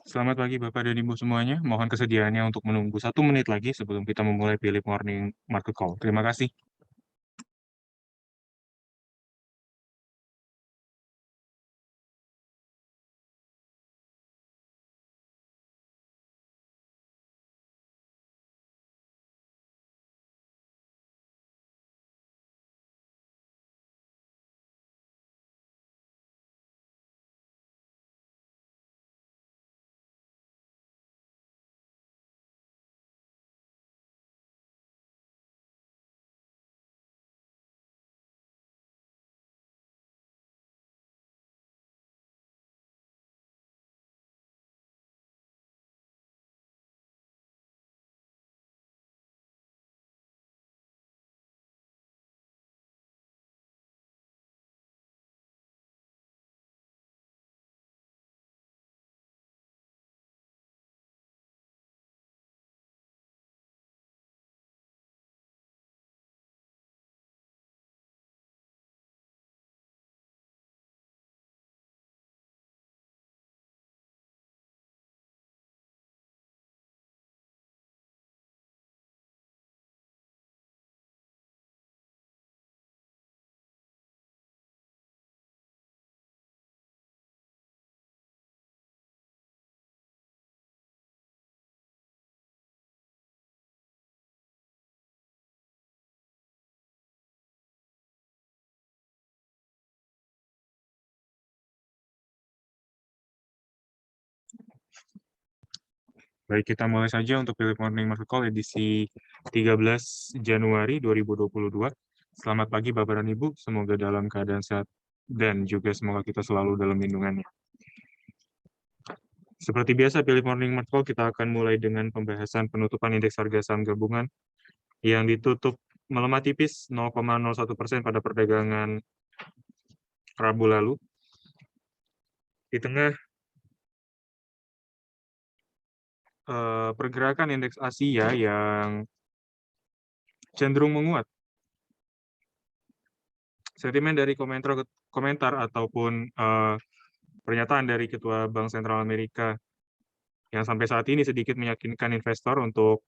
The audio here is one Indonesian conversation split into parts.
Selamat pagi Bapak dan Ibu semuanya. Mohon kesediaannya untuk menunggu 1 menit lagi sebelum kita memulai Philip Morning Market Call. Terima kasih. Baik, kita mulai saja untuk Philip Morning Market Call edisi 13 Januari 2022. Selamat pagi Bapak dan Ibu, semoga dalam keadaan sehat dan juga semoga kita selalu dalam lindungannya. Seperti biasa, Philip Morning Market Call kita akan mulai dengan pembahasan penutupan indeks harga saham gabungan yang ditutup melemah tipis 0,01% pada perdagangan Rabu lalu. Di tengah pergerakan indeks Asia yang cenderung menguat, sentimen dari komentar ataupun pernyataan dari Ketua Bank Sentral Amerika yang sampai saat ini sedikit meyakinkan investor untuk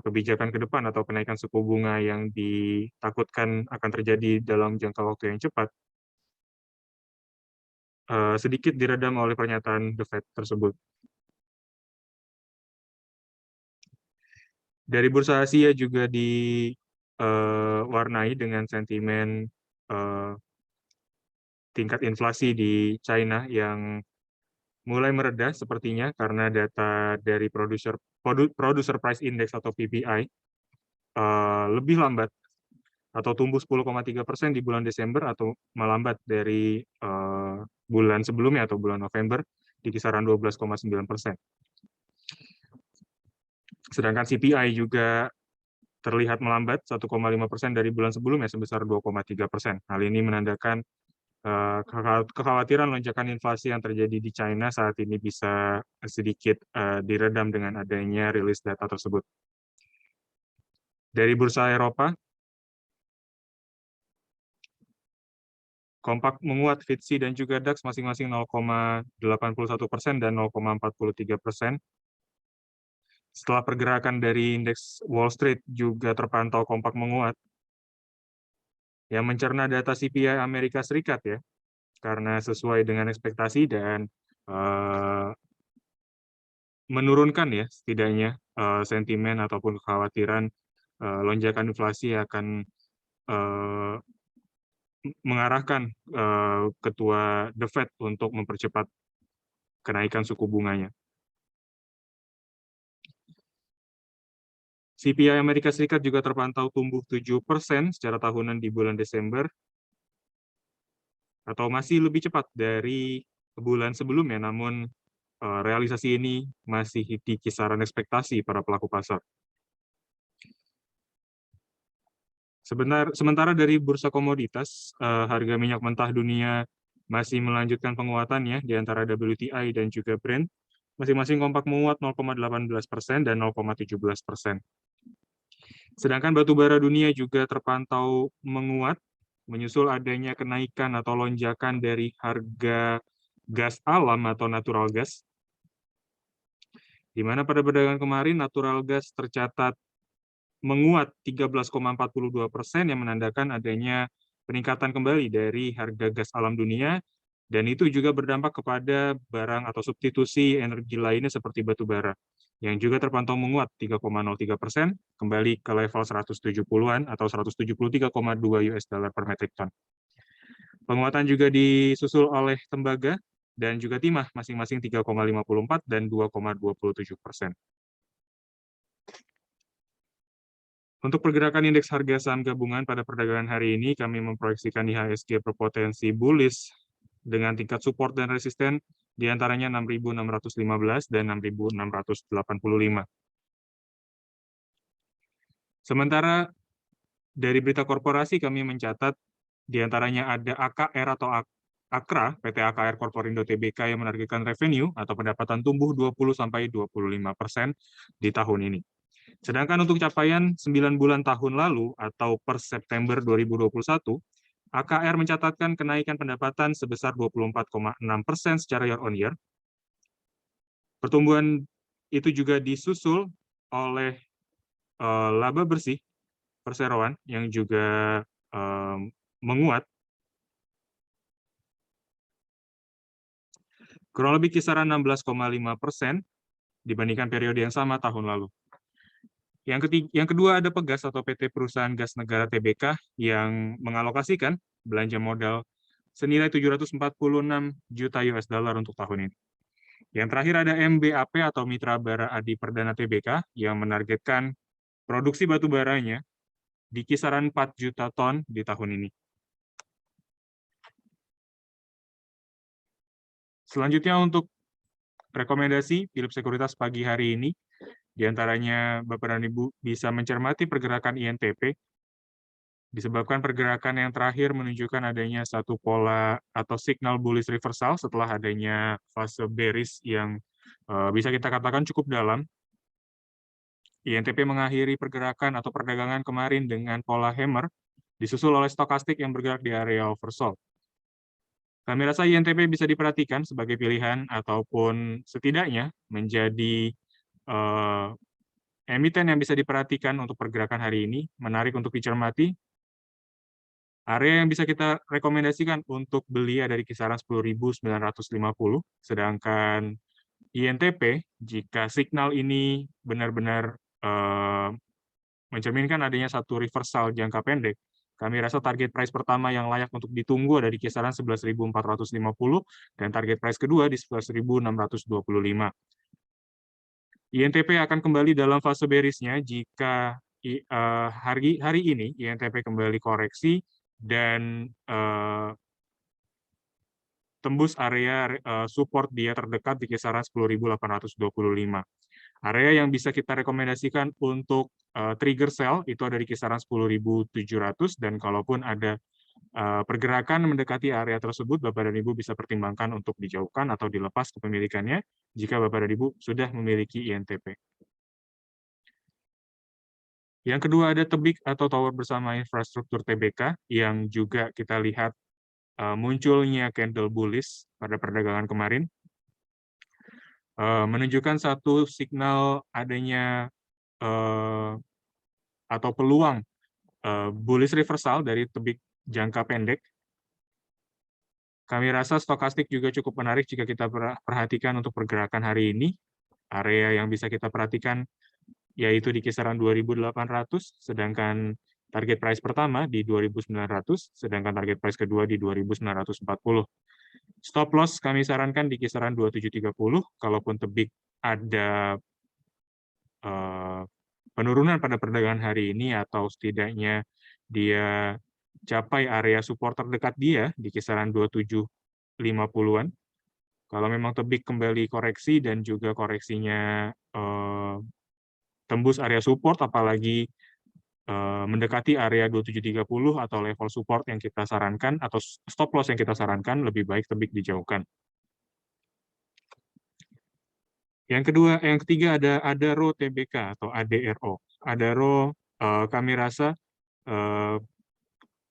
kebijakan ke depan atau kenaikan suku bunga yang ditakutkan akan terjadi dalam jangka waktu yang cepat, sedikit diredam oleh pernyataan The Fed tersebut. Dari bursa Asia juga diwarnai dengan sentimen tingkat inflasi di China yang mulai mereda sepertinya karena data dari Producer Price Index atau PPI lebih lambat atau tumbuh 10,3% di bulan Desember atau melambat dari bulan sebelumnya atau bulan November di kisaran 12,9%. Sedangkan CPI juga terlihat melambat 1,5% dari bulan sebelumnya sebesar 2,3%. Hal ini menandakan kekhawatiran lonjakan inflasi yang terjadi di China saat ini bisa sedikit diredam dengan adanya rilis data tersebut. Dari bursa Eropa, kompak menguat FTSE dan juga DAX masing-masing 0,81% dan 0,43%. Setelah pergerakan dari indeks Wall Street juga terpantau kompak menguat, yang mencerna data CPI Amerika Serikat ya, karena sesuai dengan ekspektasi dan menurunkan ya setidaknya sentimen ataupun kekhawatiran lonjakan inflasi akan mengarahkan Ketua The Fed untuk mempercepat kenaikan suku bunganya. CPI Amerika Serikat juga terpantau tumbuh 7% secara tahunan di bulan Desember, atau masih lebih cepat dari bulan sebelumnya, namun realisasi ini masih di kisaran ekspektasi para pelaku pasar. Sementara dari bursa komoditas, harga minyak mentah dunia masih melanjutkan penguatannya di antara WTI dan juga Brent, masing-masing kompak menguat 0,18% dan 0,17%. Sedangkan batu bara dunia juga terpantau menguat, menyusul adanya kenaikan atau lonjakan dari harga gas alam atau natural gas di mana pada perdagangan kemarin natural gas tercatat menguat 13,42% yang menandakan adanya peningkatan kembali dari harga gas alam dunia, dan itu juga berdampak kepada barang atau substitusi energi lainnya seperti batu bara, yang juga terpantau menguat 3,03%, kembali ke level 170-an atau 173,2 US dollar per metric ton. Penguatan juga disusul oleh tembaga dan juga timah masing-masing 3,54 dan 2,27%. Untuk pergerakan indeks harga saham gabungan pada perdagangan hari ini, kami memproyeksikan IHSG berpotensi bullish dengan tingkat support dan resisten di antaranya 6.615 dan 6.685. Sementara dari berita korporasi kami mencatat di antaranya ada AKR atau AKRA, PT AKR Korporindo Tbk yang menargetkan revenue atau pendapatan tumbuh 20-25% di tahun ini. Sedangkan untuk capaian 9 bulan tahun lalu atau per September 2021, AKR mencatatkan kenaikan pendapatan sebesar 24,6% secara year-on-year. Pertumbuhan itu juga disusul oleh laba bersih perseroan yang juga menguat kurang lebih kisaran 16,5% dibandingkan periode yang sama tahun lalu. Yang kedua ada Pegas atau PT Perusahaan Gas Negara Tbk yang mengalokasikan belanja modal senilai 746 juta US dollar untuk tahun ini. Yang terakhir ada MBAP atau Mitra Bara Adi Perdana Tbk yang menargetkan produksi batu baranya di kisaran 4 juta ton di tahun ini. Selanjutnya untuk rekomendasi Philips Sekuritas pagi hari ini, di antaranya Bapak dan Ibu bisa mencermati pergerakan INTP, disebabkan pergerakan yang terakhir menunjukkan adanya satu pola atau signal bullish reversal setelah adanya fase bearish yang bisa kita katakan cukup dalam. INTP mengakhiri pergerakan atau perdagangan kemarin dengan pola hammer, disusul oleh stokastik yang bergerak di area oversold. Kami rasa INTP bisa diperhatikan sebagai pilihan ataupun setidaknya menjadi emiten yang bisa diperhatikan untuk pergerakan hari ini, menarik untuk dicermati. Area yang bisa kita rekomendasikan untuk beli ada di kisaran 10.950, sedangkan INTP, jika signal ini benar-benar mencerminkan adanya satu reversal jangka pendek, kami rasa target price pertama yang layak untuk ditunggu ada di kisaran 11.450 dan target price kedua di 11.625. INTP akan kembali dalam fase bearish-nya jika hari ini INTP kembali koreksi dan tembus area support dia terdekat di kisaran 10.825. Area yang bisa kita rekomendasikan untuk trigger sell itu ada di kisaran 10.700 dan kalaupun ada pergerakan mendekati area tersebut, Bapak dan Ibu bisa pertimbangkan untuk dijauhkan atau dilepas kepemilikannya jika Bapak dan Ibu sudah memiliki INTP. Yang kedua ada Tebik atau Tower Bersama Infrastruktur Tbk yang juga kita lihat munculnya candle bullish pada perdagangan kemarin, menunjukkan satu signal adanya atau peluang bullish reversal dari Tebik jangka pendek. Kami rasa stokastik juga cukup menarik jika kita perhatikan untuk pergerakan hari ini. Area yang bisa kita perhatikan yaitu di kisaran 2.800, sedangkan target price pertama di 2.900, sedangkan target price kedua di 2.940. Stop loss kami sarankan di kisaran 2730, kalaupun Tebik ada penurunan pada perdagangan hari ini atau setidaknya dia capai area support terdekat dia di kisaran 2750-an. Kalau memang Tebik kembali koreksi dan juga koreksinya tembus area support, apalagi mendekati area 2730 atau level support yang kita sarankan, atau stop loss yang kita sarankan, lebih baik Tebik dijauhkan. Yang ketiga ada Adaro Tbk atau ADRO. Adaro kami rasa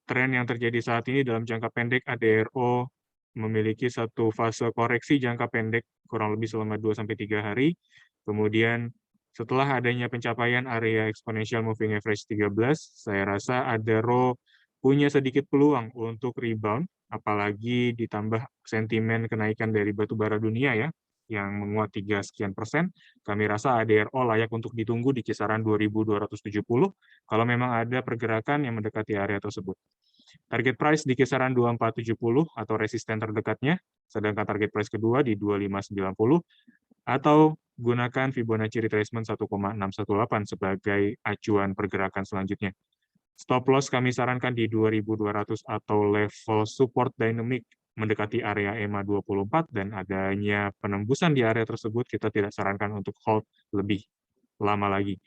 tren yang terjadi saat ini dalam jangka pendek ADRO memiliki satu fase koreksi jangka pendek kurang lebih selama 2-3 hari Kemudian setelah adanya pencapaian area exponential moving average 13, saya rasa Adaro punya sedikit peluang untuk rebound, apalagi ditambah sentimen kenaikan dari batubara dunia ya, yang menguat 3 sekian persen. Kami rasa ADRO layak untuk ditunggu di kisaran 2.270 kalau memang ada pergerakan yang mendekati area tersebut. Target price di kisaran 2470 atau resisten terdekatnya, sedangkan target price kedua di 2590, atau gunakan Fibonacci retracement 1,618 sebagai acuan pergerakan selanjutnya. Stop loss kami sarankan di 2.200 atau level support dynamic mendekati area EMA 24 dan adanya penembusan di area tersebut kita tidak sarankan untuk hold lebih lama lagi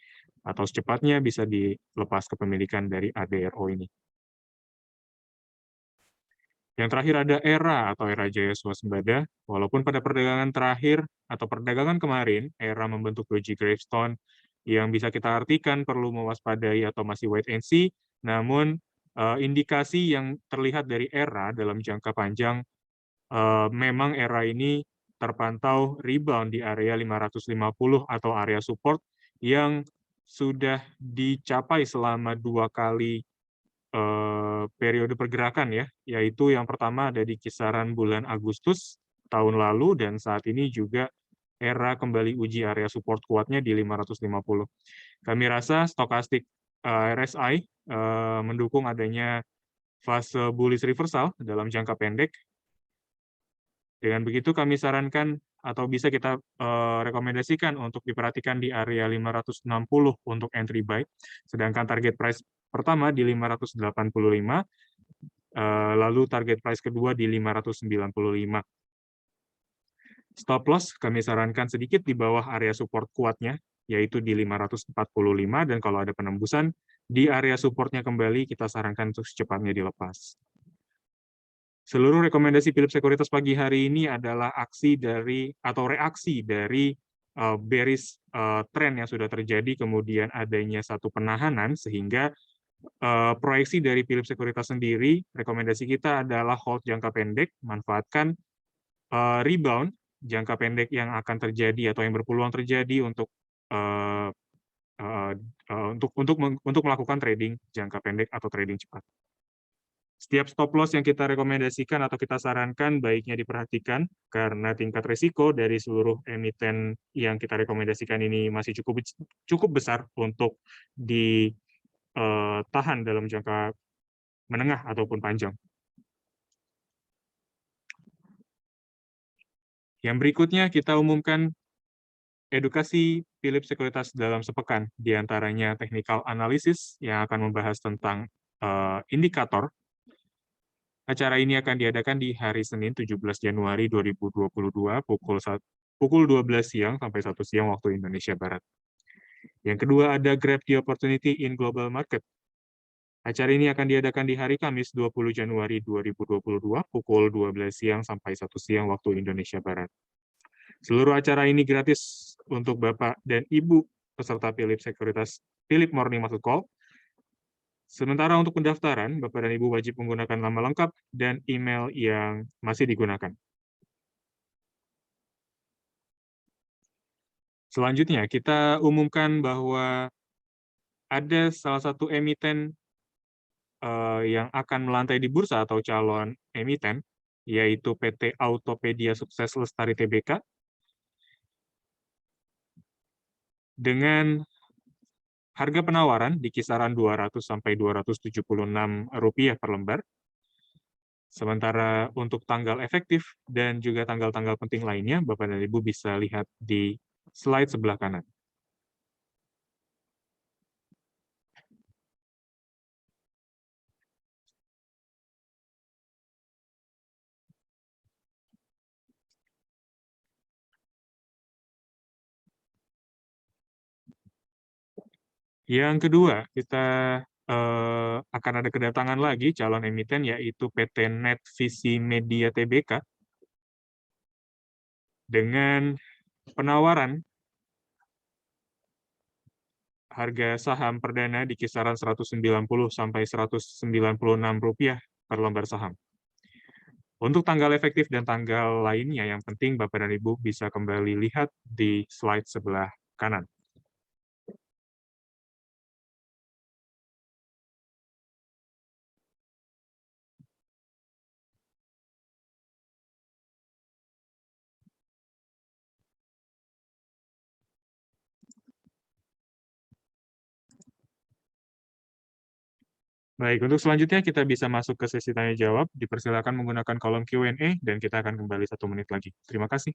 atau secepatnya bisa dilepas kepemilikan dari ADRO ini. Yang terakhir ada ERA atau era jaya swasembada. Walaupun pada perdagangan terakhir atau perdagangan kemarin, ERA membentuk doji gravestone yang bisa kita artikan perlu mewaspadai atau masih wait and see, namun indikasi yang terlihat dari ERA dalam jangka panjang, memang ERA ini terpantau rebound di area 550 atau area support yang sudah dicapai selama 2 kali periode pergerakan ya, yaitu yang pertama ada di kisaran bulan Agustus tahun lalu dan saat ini juga ERA kembali uji area support kuatnya di 550. Kami rasa stokastik RSI mendukung adanya fase bullish reversal dalam jangka pendek. Dengan begitu kami sarankan atau bisa kita rekomendasikan untuk diperhatikan di area 560 untuk entry buy, sedangkan target price pertama di 585, lalu target price kedua di 595. Stop loss kami sarankan sedikit di bawah area support kuatnya, yaitu di 545, dan kalau ada penembusan di area supportnya kembali, kita sarankan untuk secepatnya dilepas. Seluruh rekomendasi Philips Sekuritas pagi hari ini adalah aksi dari atau reaksi dari bearish trend yang sudah terjadi, kemudian adanya satu penahanan, sehingga proyeksi dari Philips Sekuritas sendiri, rekomendasi kita adalah hold jangka pendek, manfaatkan rebound jangka pendek yang akan terjadi atau yang berpeluang terjadi untuk melakukan trading jangka pendek atau trading cepat. Setiap stop loss yang kita rekomendasikan atau kita sarankan baiknya diperhatikan karena tingkat risiko dari seluruh emiten yang kita rekomendasikan ini masih cukup besar untuk ditahan dalam jangka menengah ataupun panjang. Yang berikutnya kita umumkan edukasi Philips Sekuritas dalam sepekan, diantaranya technical analysis yang akan membahas tentang indikator. Acara ini akan diadakan di hari Senin 17 Januari 2022 pukul 12 siang sampai 1 siang waktu Indonesia Barat. Yang kedua ada Grab the Opportunity in Global Market. Acara ini akan diadakan di hari Kamis 20 Januari 2022 pukul 12 siang sampai 1 siang waktu Indonesia Barat. Seluruh acara ini gratis untuk Bapak dan Ibu peserta Philips Sekuritas Philip Morning Market Call. Sementara untuk pendaftaran, Bapak dan Ibu wajib menggunakan nama lengkap dan email yang masih digunakan. Selanjutnya, kita umumkan bahwa ada salah satu emiten yang akan melantai di bursa atau calon emiten, yaitu PT Autopedia Sukses Lestari Tbk, dengan harga penawaran di kisaran Rp200 sampai Rp276 per lembar. Sementara untuk tanggal efektif dan juga tanggal-tanggal penting lainnya, Bapak dan Ibu bisa lihat di slide sebelah kanan. Yang kedua, kita akan ada kedatangan lagi calon emiten, yaitu PT Net Visi Media Tbk, dengan penawaran harga saham perdana di kisaran Rp190 sampai Rp196 per lembar saham. Untuk tanggal efektif dan tanggal lainnya, yang penting Bapak dan Ibu bisa kembali lihat di slide sebelah kanan. Baik, untuk selanjutnya kita bisa masuk ke sesi tanya-jawab. Dipersilakan menggunakan kolom Q&A, dan kita akan kembali 1 menit lagi. Terima kasih.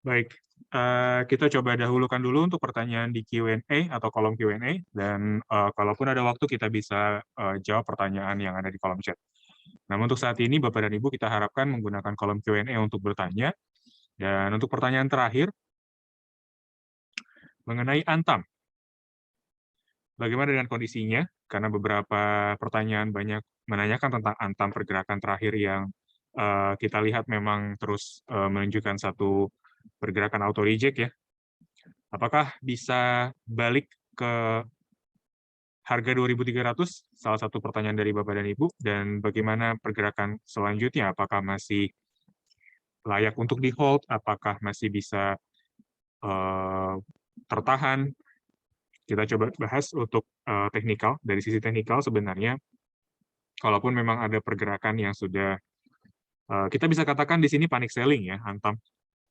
Baik, kita coba dahulukan dulu untuk pertanyaan di Q&A atau kolom Q&A, dan kalaupun ada waktu kita bisa jawab pertanyaan yang ada di kolom chat. Namun untuk saat ini, Bapak dan Ibu, kita harapkan menggunakan kolom Q&A untuk bertanya. Dan untuk pertanyaan terakhir, mengenai Antam. Bagaimana dengan kondisinya? Karena beberapa pertanyaan banyak menanyakan tentang Antam pergerakan terakhir yang kita lihat memang terus menunjukkan satu pergerakan auto reject ya. Apakah bisa balik ke harga 2.300? Salah satu pertanyaan dari Bapak dan Ibu. Dan bagaimana pergerakan selanjutnya? Apakah masih layak untuk di hold? Apakah masih bisa tertahan? Kita coba bahas untuk teknikal. Dari sisi teknikal sebenarnya, kalaupun memang ada pergerakan yang sudah kita bisa katakan di sini panic selling ya,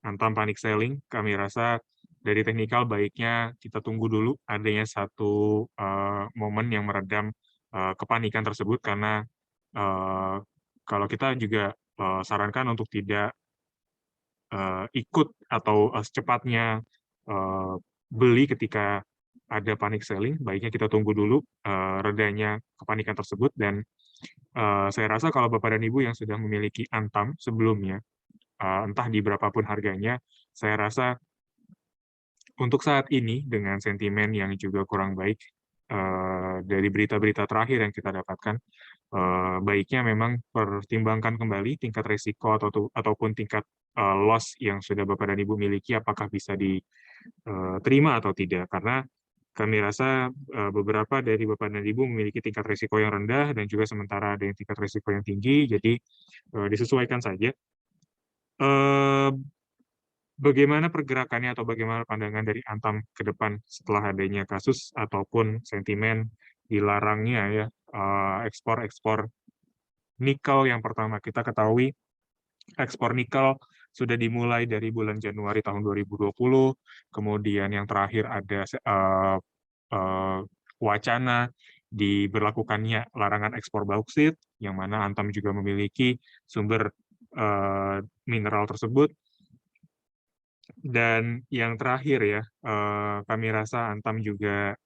Antam panic selling, kami rasa dari teknikal baiknya kita tunggu dulu adanya satu momen yang meredam kepanikan tersebut, karena kalau kita juga sarankan untuk tidak ikut atau secepatnya beli ketika ada panic selling, baiknya kita tunggu dulu redanya kepanikan tersebut. Dan saya rasa kalau Bapak dan Ibu yang sudah memiliki Antam sebelumnya, entah di berapapun harganya, saya rasa untuk saat ini dengan sentimen yang juga kurang baik dari berita-berita terakhir yang kita dapatkan, baiknya memang pertimbangkan kembali tingkat risiko ataupun tingkat loss yang sudah Bapak dan Ibu miliki, apakah bisa diterima atau tidak. Karena kami rasa beberapa dari Bapak dan Ibu memiliki tingkat risiko yang rendah, dan juga sementara ada yang tingkat risiko yang tinggi, jadi disesuaikan saja. Bagaimana pergerakannya atau bagaimana pandangan dari Antam ke depan setelah adanya kasus ataupun sentimen dilarangnya ya ekspor nikel yang pertama. Kita ketahui ekspor nikel sudah dimulai dari bulan Januari tahun 2020, kemudian yang terakhir ada wacana diberlakukannya larangan ekspor bauksit, yang mana Antam juga memiliki sumber mineral tersebut. Dan yang terakhir ya, kami rasa Antam juga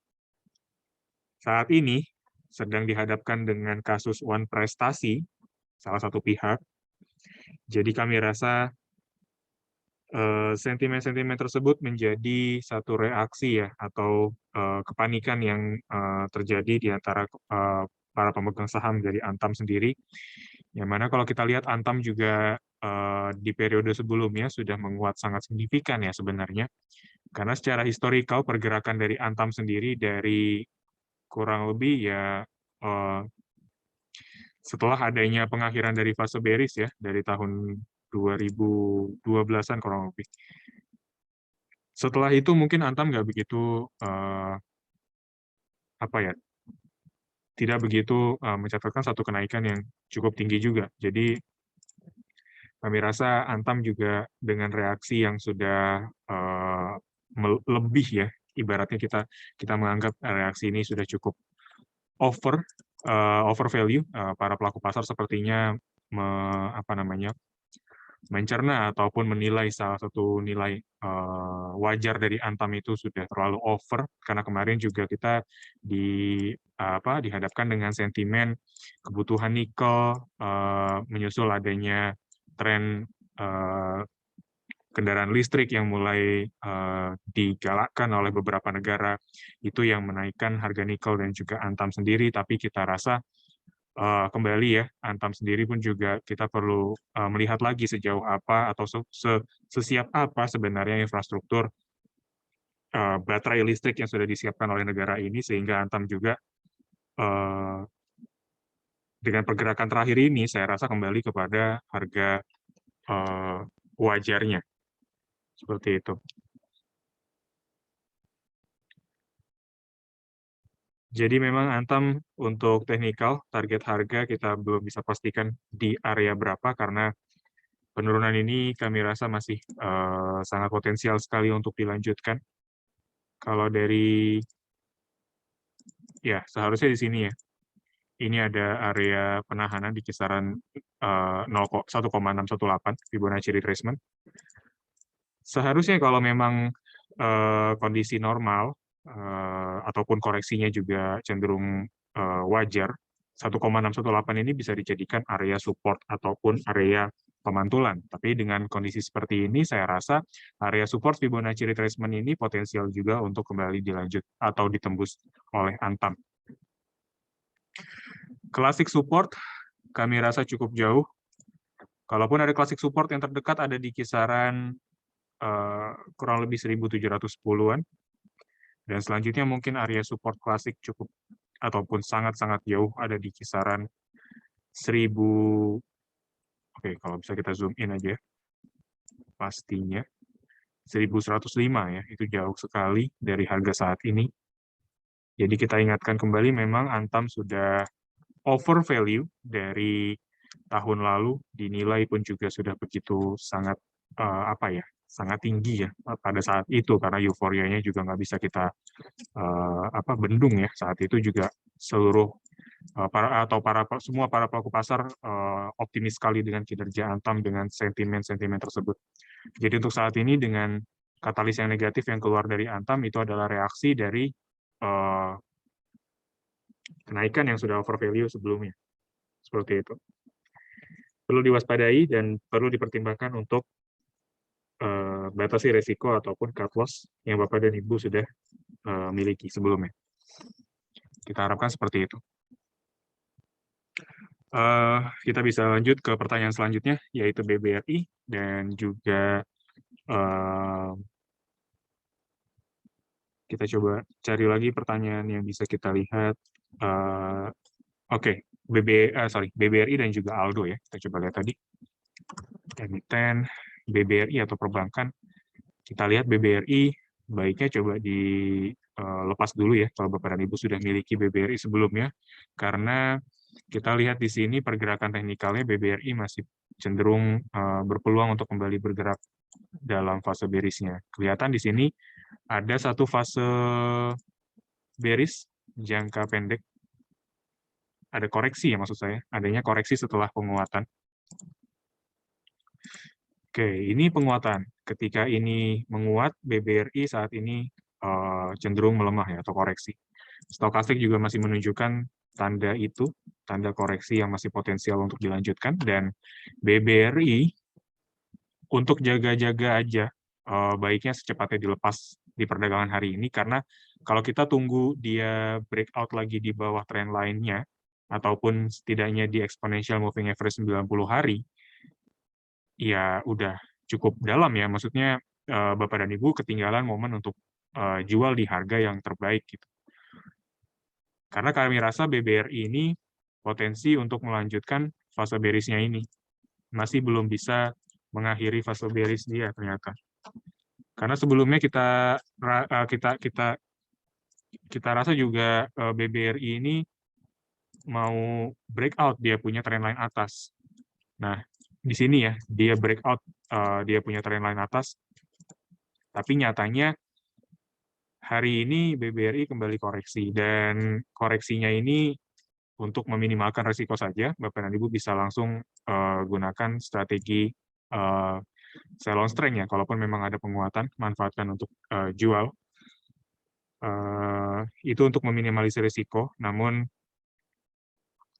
saat ini sedang dihadapkan dengan kasus One Prestasi, salah satu pihak. Jadi kami rasa sentimen-sentimen tersebut menjadi satu reaksi ya, atau kepanikan yang terjadi di antara para pemegang saham dari Antam sendiri. Yang mana kalau kita lihat Antam juga di periode sebelumnya sudah menguat sangat signifikan ya sebenarnya. Karena secara historikal pergerakan dari Antam sendiri dari kurang lebih ya setelah adanya pengakhiran dari fase bearish ya dari tahun 2012-an kurang lebih. Setelah itu mungkin Antam nggak begitu apa ya, tidak begitu mencatatkan satu kenaikan yang cukup tinggi juga. Jadi kami rasa Antam juga dengan reaksi yang sudah lebih ya, ibaratnya kita menganggap reaksi ini sudah cukup over value. Para pelaku pasar sepertinya mencerna ataupun menilai salah satu nilai wajar dari Antam itu sudah terlalu over, karena kemarin juga kita dihadapkan dengan sentimen kebutuhan nikel menyusul adanya tren kendaraan listrik yang mulai digalakkan oleh beberapa negara, itu yang menaikkan harga nikel dan juga Antam sendiri. Tapi kita rasa kembali ya, Antam sendiri pun juga kita perlu melihat lagi sejauh apa atau sesiap apa sebenarnya infrastruktur baterai listrik yang sudah disiapkan oleh negara ini, sehingga Antam juga dengan pergerakan terakhir ini saya rasa kembali kepada harga wajarnya. Seperti itu. Jadi memang Antam untuk teknikal, target harga kita belum bisa pastikan di area berapa, karena penurunan ini kami rasa masih sangat potensial sekali untuk dilanjutkan. Kalau dari, ya seharusnya di sini ya, ini ada area penahanan di kisaran 1,618 Fibonacci retracement. Seharusnya kalau memang kondisi normal, ataupun koreksinya juga cenderung wajar, 1,618 ini bisa dijadikan area support ataupun area pemantulan. Tapi dengan kondisi seperti ini, saya rasa area support Fibonacci retracement ini potensial juga untuk kembali dilanjut atau ditembus oleh Antam. Classic support, kami rasa cukup jauh. Kalaupun ada classic support yang terdekat ada di kisaran kurang lebih 1710-an. Dan selanjutnya mungkin area support klasik cukup ataupun sangat-sangat jauh ada di kisaran 1000. Oke, kalau bisa kita zoom in aja. Pastinya 1105 ya, itu jauh sekali dari harga saat ini. Jadi kita ingatkan kembali, memang Antam sudah over value dari tahun lalu, dinilai pun juga sudah begitu sangat sangat tinggi ya pada saat itu, karena euforianya juga nggak bisa kita bendung ya. Saat itu juga seluruh semua para pelaku pasar optimis sekali dengan kinerja Antam dengan sentimen-sentimen tersebut. Jadi untuk saat ini dengan katalis yang negatif yang keluar dari Antam itu adalah reaksi dari kenaikan yang sudah over value sebelumnya. Seperti itu. Perlu diwaspadai dan perlu dipertimbangkan untuk batasi resiko ataupun cut loss yang Bapak dan Ibu sudah miliki sebelumnya. Kita harapkan seperti itu. Kita bisa lanjut ke pertanyaan selanjutnya, yaitu BBRI, dan juga kita coba cari lagi pertanyaan yang bisa kita lihat. Oke, BBRI dan juga Aldo ya, kita coba lihat tadi. Emiten, BBRI atau perbankan. Kita lihat BBRI, baiknya coba dilepas dulu ya, kalau Bapak dan Ibu sudah miliki BBRI sebelumnya, karena kita lihat di sini pergerakan teknikalnya BBRI masih cenderung berpeluang untuk kembali bergerak dalam fase bearish-nya. Kelihatan di sini ada satu fase bearish jangka pendek, ada koreksi ya maksud saya, adanya koreksi setelah penguatan. Oke, ini penguatan. Ketika ini menguat, BBRI saat ini cenderung melemah ya, atau koreksi. Stokastik juga masih menunjukkan tanda itu, tanda koreksi yang masih potensial untuk dilanjutkan, dan BBRI untuk jaga-jaga aja, baiknya secepatnya dilepas di perdagangan hari ini, karena kalau kita tunggu dia breakout lagi di bawah trend line-nya, ataupun setidaknya di exponential moving average 90 hari, ya udah cukup dalam ya, maksudnya Bapak dan Ibu ketinggalan momen untuk jual di harga yang terbaik gitu. Karena kami rasa BBRI ini potensi untuk melanjutkan fase bearisnya ini. Masih belum bisa mengakhiri fase bearish dia ternyata. Karena sebelumnya kita rasa juga BBRI ini mau breakout, dia punya trendline atas. Nah, di sini ya, dia breakout, dia punya trendline atas, tapi nyatanya hari ini BBRI kembali koreksi, dan koreksinya ini untuk meminimalkan risiko saja, Bapak dan Ibu bisa langsung gunakan strategi sell on strength ya, kalaupun memang ada penguatan, manfaatkan untuk jual. Itu untuk meminimalisir risiko, namun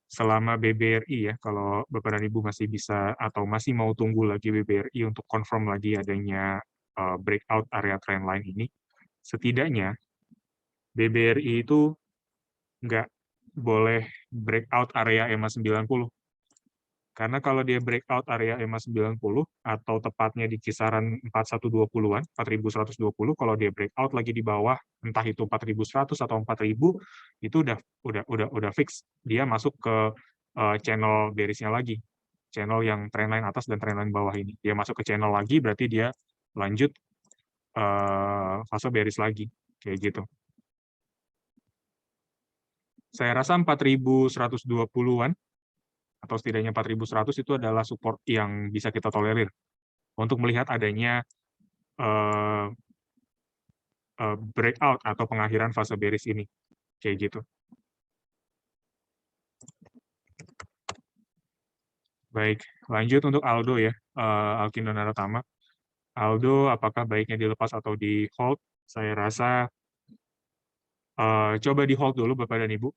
selama BBRI ya, kalau Bapak dan Ibu masih bisa atau masih mau tunggu lagi BBRI untuk confirm lagi adanya breakout area trendline ini, setidaknya BBRI itu nggak boleh breakout area EMA 90. Karena kalau dia breakout area EMA 90 atau tepatnya di kisaran 4120-an, 4120, kalau dia breakout lagi di bawah entah itu 4100 atau 4000, itu udah fix dia masuk ke channel bearish-nya lagi. Channel yang trendline atas dan trendline bawah ini. Dia masuk ke channel lagi berarti dia lanjut fase bearish lagi kayak gitu. Saya rasa 4120-an atau setidaknya 4100 itu adalah support yang bisa kita tolerir untuk melihat adanya breakout atau pengakhiran fase bearish ini. Kayak gitu. Baik, lanjut untuk Aldo ya, Alkindo Naratama. Aldo, apakah baiknya dilepas atau di hold? Saya rasa coba di hold dulu Bapak dan Ibu.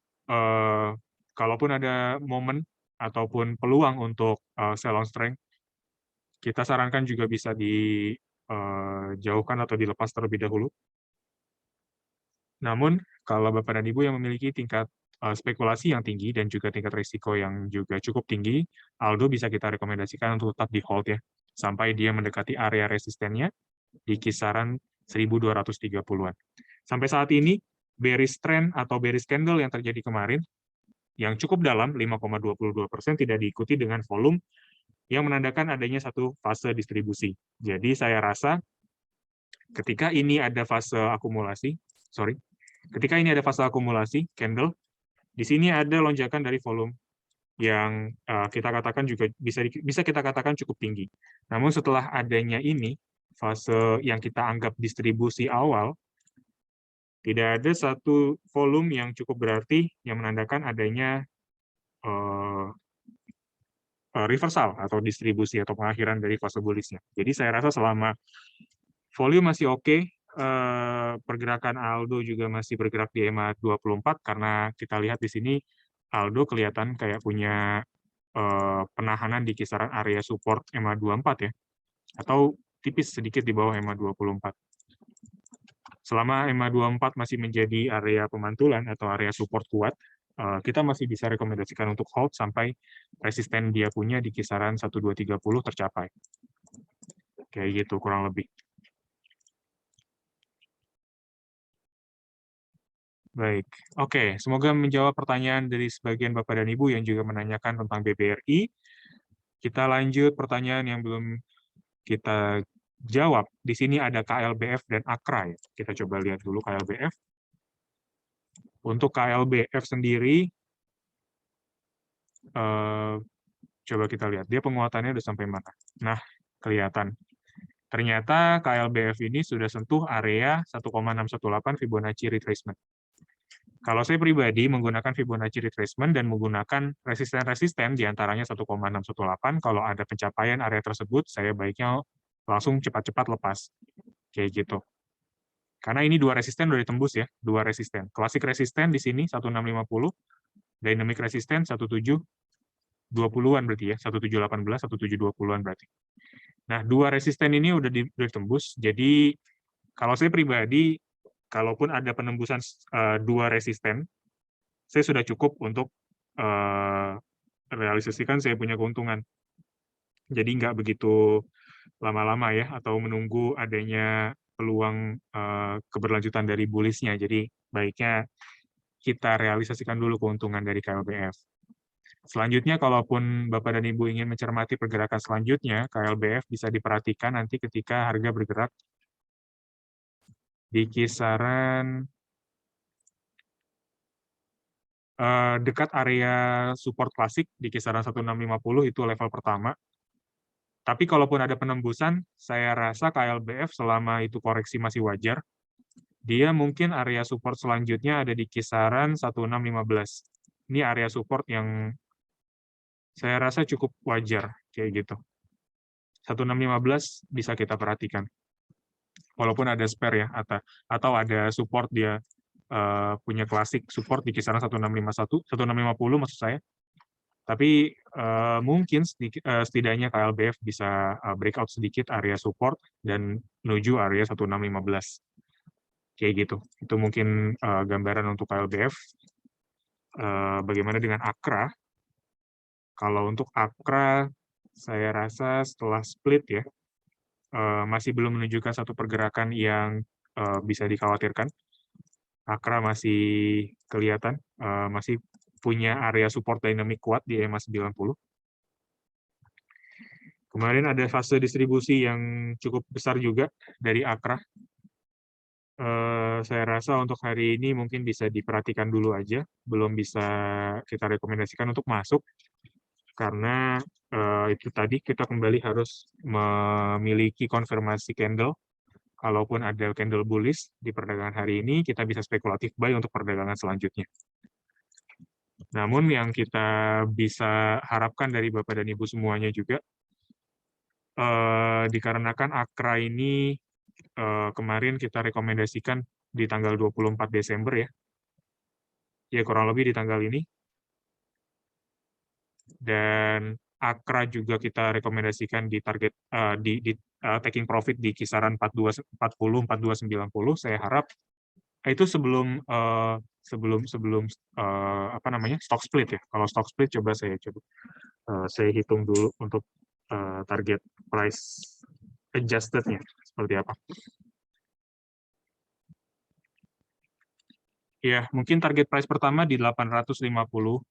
Kalaupun ada momen ataupun peluang untuk sell on strength, kita sarankan juga bisa dijauhkan atau dilepas terlebih dahulu. Namun, kalau Bapak dan Ibu yang memiliki tingkat spekulasi yang tinggi dan juga tingkat risiko yang juga cukup tinggi, Aldo bisa kita rekomendasikan untuk tetap di hold ya, sampai dia mendekati area resistennya di kisaran 1230-an. Sampai saat ini, bearish trend atau bearish candle yang terjadi kemarin, yang cukup dalam, 5,22%, tidak diikuti dengan volume yang menandakan adanya satu fase distribusi. Jadi saya rasa ketika ini ada fase akumulasi, ketika ini ada fase akumulasi candle, di sini ada lonjakan dari volume yang kita katakan juga bisa kita katakan cukup tinggi. Namun setelah adanya ini fase yang kita anggap distribusi awal, tidak ada satu volume yang cukup berarti yang menandakan adanya reversal atau distribusi atau pengakhiran dari fase bullish-nya. Jadi saya rasa selama volume masih oke, pergerakan Aldo juga masih bergerak di EMA 24 karena kita lihat di sini Aldo kelihatan kayak punya penahanan di kisaran area support EMA 24 ya, atau tipis sedikit di bawah EMA 24. Selama EMA 24 masih menjadi area pemantulan atau area support kuat, kita masih bisa rekomendasikan untuk hold sampai resisten dia punya di kisaran 1230 tercapai. Kayak gitu kurang lebih. Baik, oke. Semoga menjawab pertanyaan dari sebagian Bapak dan Ibu yang juga menanyakan tentang BBRI. Kita lanjut pertanyaan yang belum kita jawab. Di sini ada KLBF dan AKRA. Ya. Kita coba lihat dulu KLBF. Untuk KLBF sendiri, coba kita lihat. Dia penguatannya udah sampai mana. Nah, kelihatan. Ternyata KLBF ini sudah sentuh area 1,618 Fibonacci retracement. Kalau saya pribadi menggunakan Fibonacci retracement dan menggunakan resisten-resisten di antaranya 1,618, kalau ada pencapaian area tersebut, saya baiknya langsung cepat-cepat lepas. Kayak gitu. Karena ini dua resisten udah ditembus ya, dua resisten. Klasik resisten di sini 1650, dynamic resisten 1720-an berarti ya, 1718, 1720-an berarti. Nah, dua resisten ini udah ditembus, jadi kalau saya pribadi, kalaupun ada penembusan dua resisten, saya sudah cukup untuk realisasikan saya punya keuntungan. Jadi nggak begitu lama-lama ya, atau menunggu adanya peluang keberlanjutan dari bullish-nya. Jadi baiknya kita realisasikan dulu keuntungan dari KLBF. Selanjutnya, kalaupun Bapak dan Ibu ingin mencermati pergerakan selanjutnya, KLBF bisa diperhatikan nanti ketika harga bergerak di kisaran dekat area support klasik di kisaran 1650, itu level pertama. Tapi kalaupun ada penembusan, saya rasa KLBF selama itu koreksi masih wajar. Dia mungkin area support selanjutnya ada di kisaran 1615. Ini area support yang saya rasa cukup wajar, kayak gitu. 1615 bisa kita perhatikan. Walaupun ada spare ya, atau ada support dia punya klasik support di kisaran 1651, 1650 maksud saya. Tapi mungkin setidaknya KLBF bisa breakout sedikit area support dan menuju area 1615. Kayak gitu. Itu mungkin gambaran untuk KLBF. Bagaimana dengan AKRA? Kalau untuk AKRA, saya rasa setelah split ya, masih belum menunjukkan satu pergerakan yang bisa dikhawatirkan. AKRA masih kelihatan, masih punya area support dynamic kuat di EMA 90. Kemarin ada fase distribusi yang cukup besar juga dari AKRA. Saya rasa untuk hari ini mungkin bisa diperhatikan dulu aja, belum bisa kita rekomendasikan untuk masuk, karena itu tadi kita kembali harus memiliki konfirmasi candle. Kalaupun ada candle bullish di perdagangan hari ini, kita bisa spekulatif buy untuk perdagangan selanjutnya. Namun yang kita bisa harapkan dari Bapak dan Ibu semuanya juga, dikarenakan AKRA ini kemarin kita rekomendasikan di tanggal 24 Desember ya. Ya kurang lebih di tanggal ini. Dan AKRA juga kita rekomendasikan di target taking profit di kisaran 4240 4290. Saya harap itu sebelum apa namanya stock split ya. Kalau stock split coba saya hitung dulu untuk target price adjusted-nya seperti apa. Ya, mungkin target price pertama di 850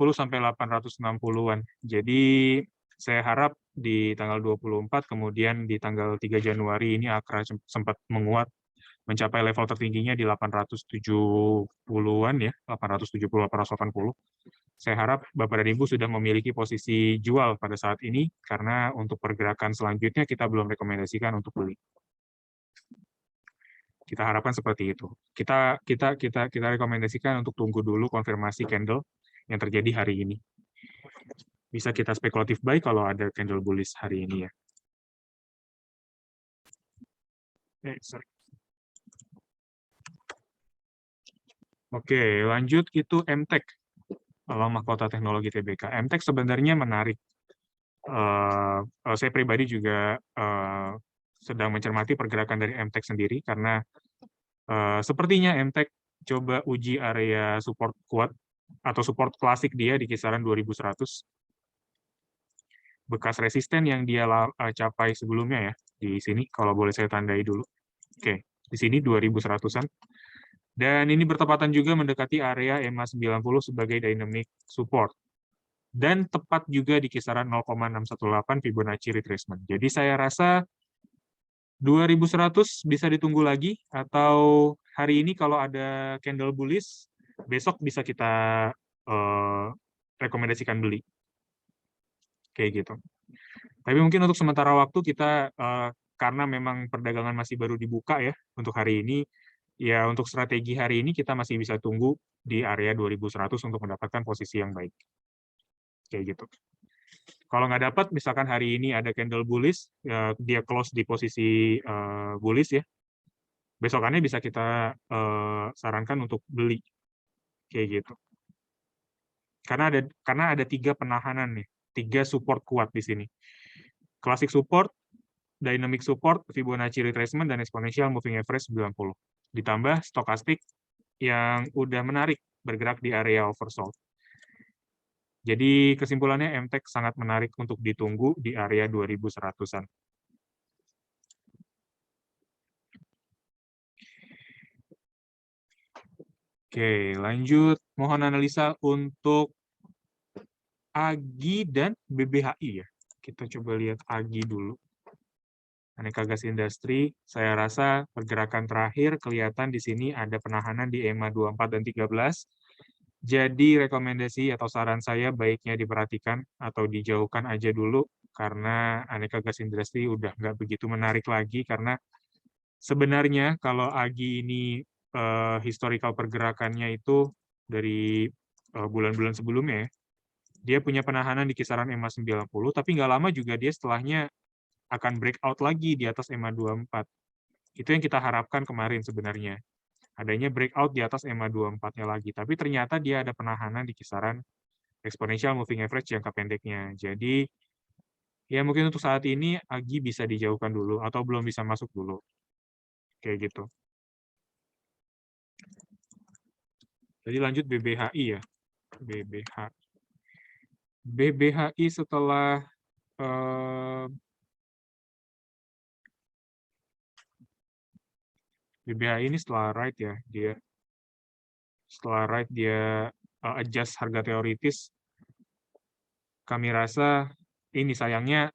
sampai 860-an. Jadi saya harap di tanggal 24 kemudian di tanggal 3 Januari ini AKRA sempat menguat mencapai level tertingginya di 870-an ya, 870 880. Saya harap Bapak dan Ibu sudah memiliki posisi jual pada saat ini karena untuk pergerakan selanjutnya kita belum rekomendasikan untuk beli. Kita harapkan seperti itu. Kita rekomendasikan untuk tunggu dulu konfirmasi candle yang terjadi hari ini. Bisa kita spekulatif buy kalau ada candle bullish hari ini ya. Oke, lanjut itu MTEK, Mahkota Teknologi TBK. MTEK sebenarnya menarik. Saya pribadi juga sedang mencermati pergerakan dari MTEK sendiri karena sepertinya MTEK coba uji area support kuat atau support klasik dia di kisaran 2100. Bekas resisten yang dia capai sebelumnya ya di sini, kalau boleh saya tandai dulu. Oke, di sini 2100-an. Dan ini bertepatan juga mendekati area EMA 90 sebagai dynamic support. Dan tepat juga di kisaran 0,618 Fibonacci retracement. Jadi saya rasa 2100 bisa ditunggu lagi, atau hari ini kalau ada candle bullish, besok bisa kita rekomendasikan beli. Kayak gitu. Tapi mungkin untuk sementara waktu kita, karena memang perdagangan masih baru dibuka ya untuk hari ini, ya untuk strategi hari ini kita masih bisa tunggu di area 2100 untuk mendapatkan posisi yang baik. Kayak gitu. Kalau nggak dapat, misalkan hari ini ada candle bullish, dia close di posisi bullish ya, besokannya bisa kita sarankan untuk beli. Kayak gitu. Karena ada 3 penahanan nih, 3 support kuat di sini. Classic support, dynamic support, Fibonacci retracement, dan exponential moving average 90. Ditambah stokastik yang udah menarik bergerak di area oversold. Jadi kesimpulannya MTech sangat menarik untuk ditunggu di area 2100-an. Oke, lanjut. Mohon analisa untuk AGI dan BBHI ya. Kita coba lihat AGI dulu. Aneka Gas Industri, saya rasa pergerakan terakhir kelihatan di sini ada penahanan di EMA 24 dan 13. Jadi rekomendasi atau saran saya baiknya diperhatikan atau dijauhkan aja dulu karena Aneka Gas Industri udah nggak begitu menarik lagi karena sebenarnya kalau AGI ini historical pergerakannya itu dari bulan-bulan sebelumnya ya, dia punya penahanan di kisaran EMA 90, tapi nggak lama juga dia setelahnya akan breakout lagi di atas EMA 24. Itu yang kita harapkan kemarin sebenarnya. Adanya breakout di atas EMA 24-nya lagi. Tapi ternyata dia ada penahanan di kisaran exponential moving average jangka pendeknya. Jadi, ya mungkin untuk saat ini AGI bisa dijauhkan dulu atau belum bisa masuk dulu. Kayak gitu. Jadi lanjut BBHI ya. BBHI setelah BBHI ini setelah ride ya, dia adjust harga teoritis. Kami rasa ini sayangnya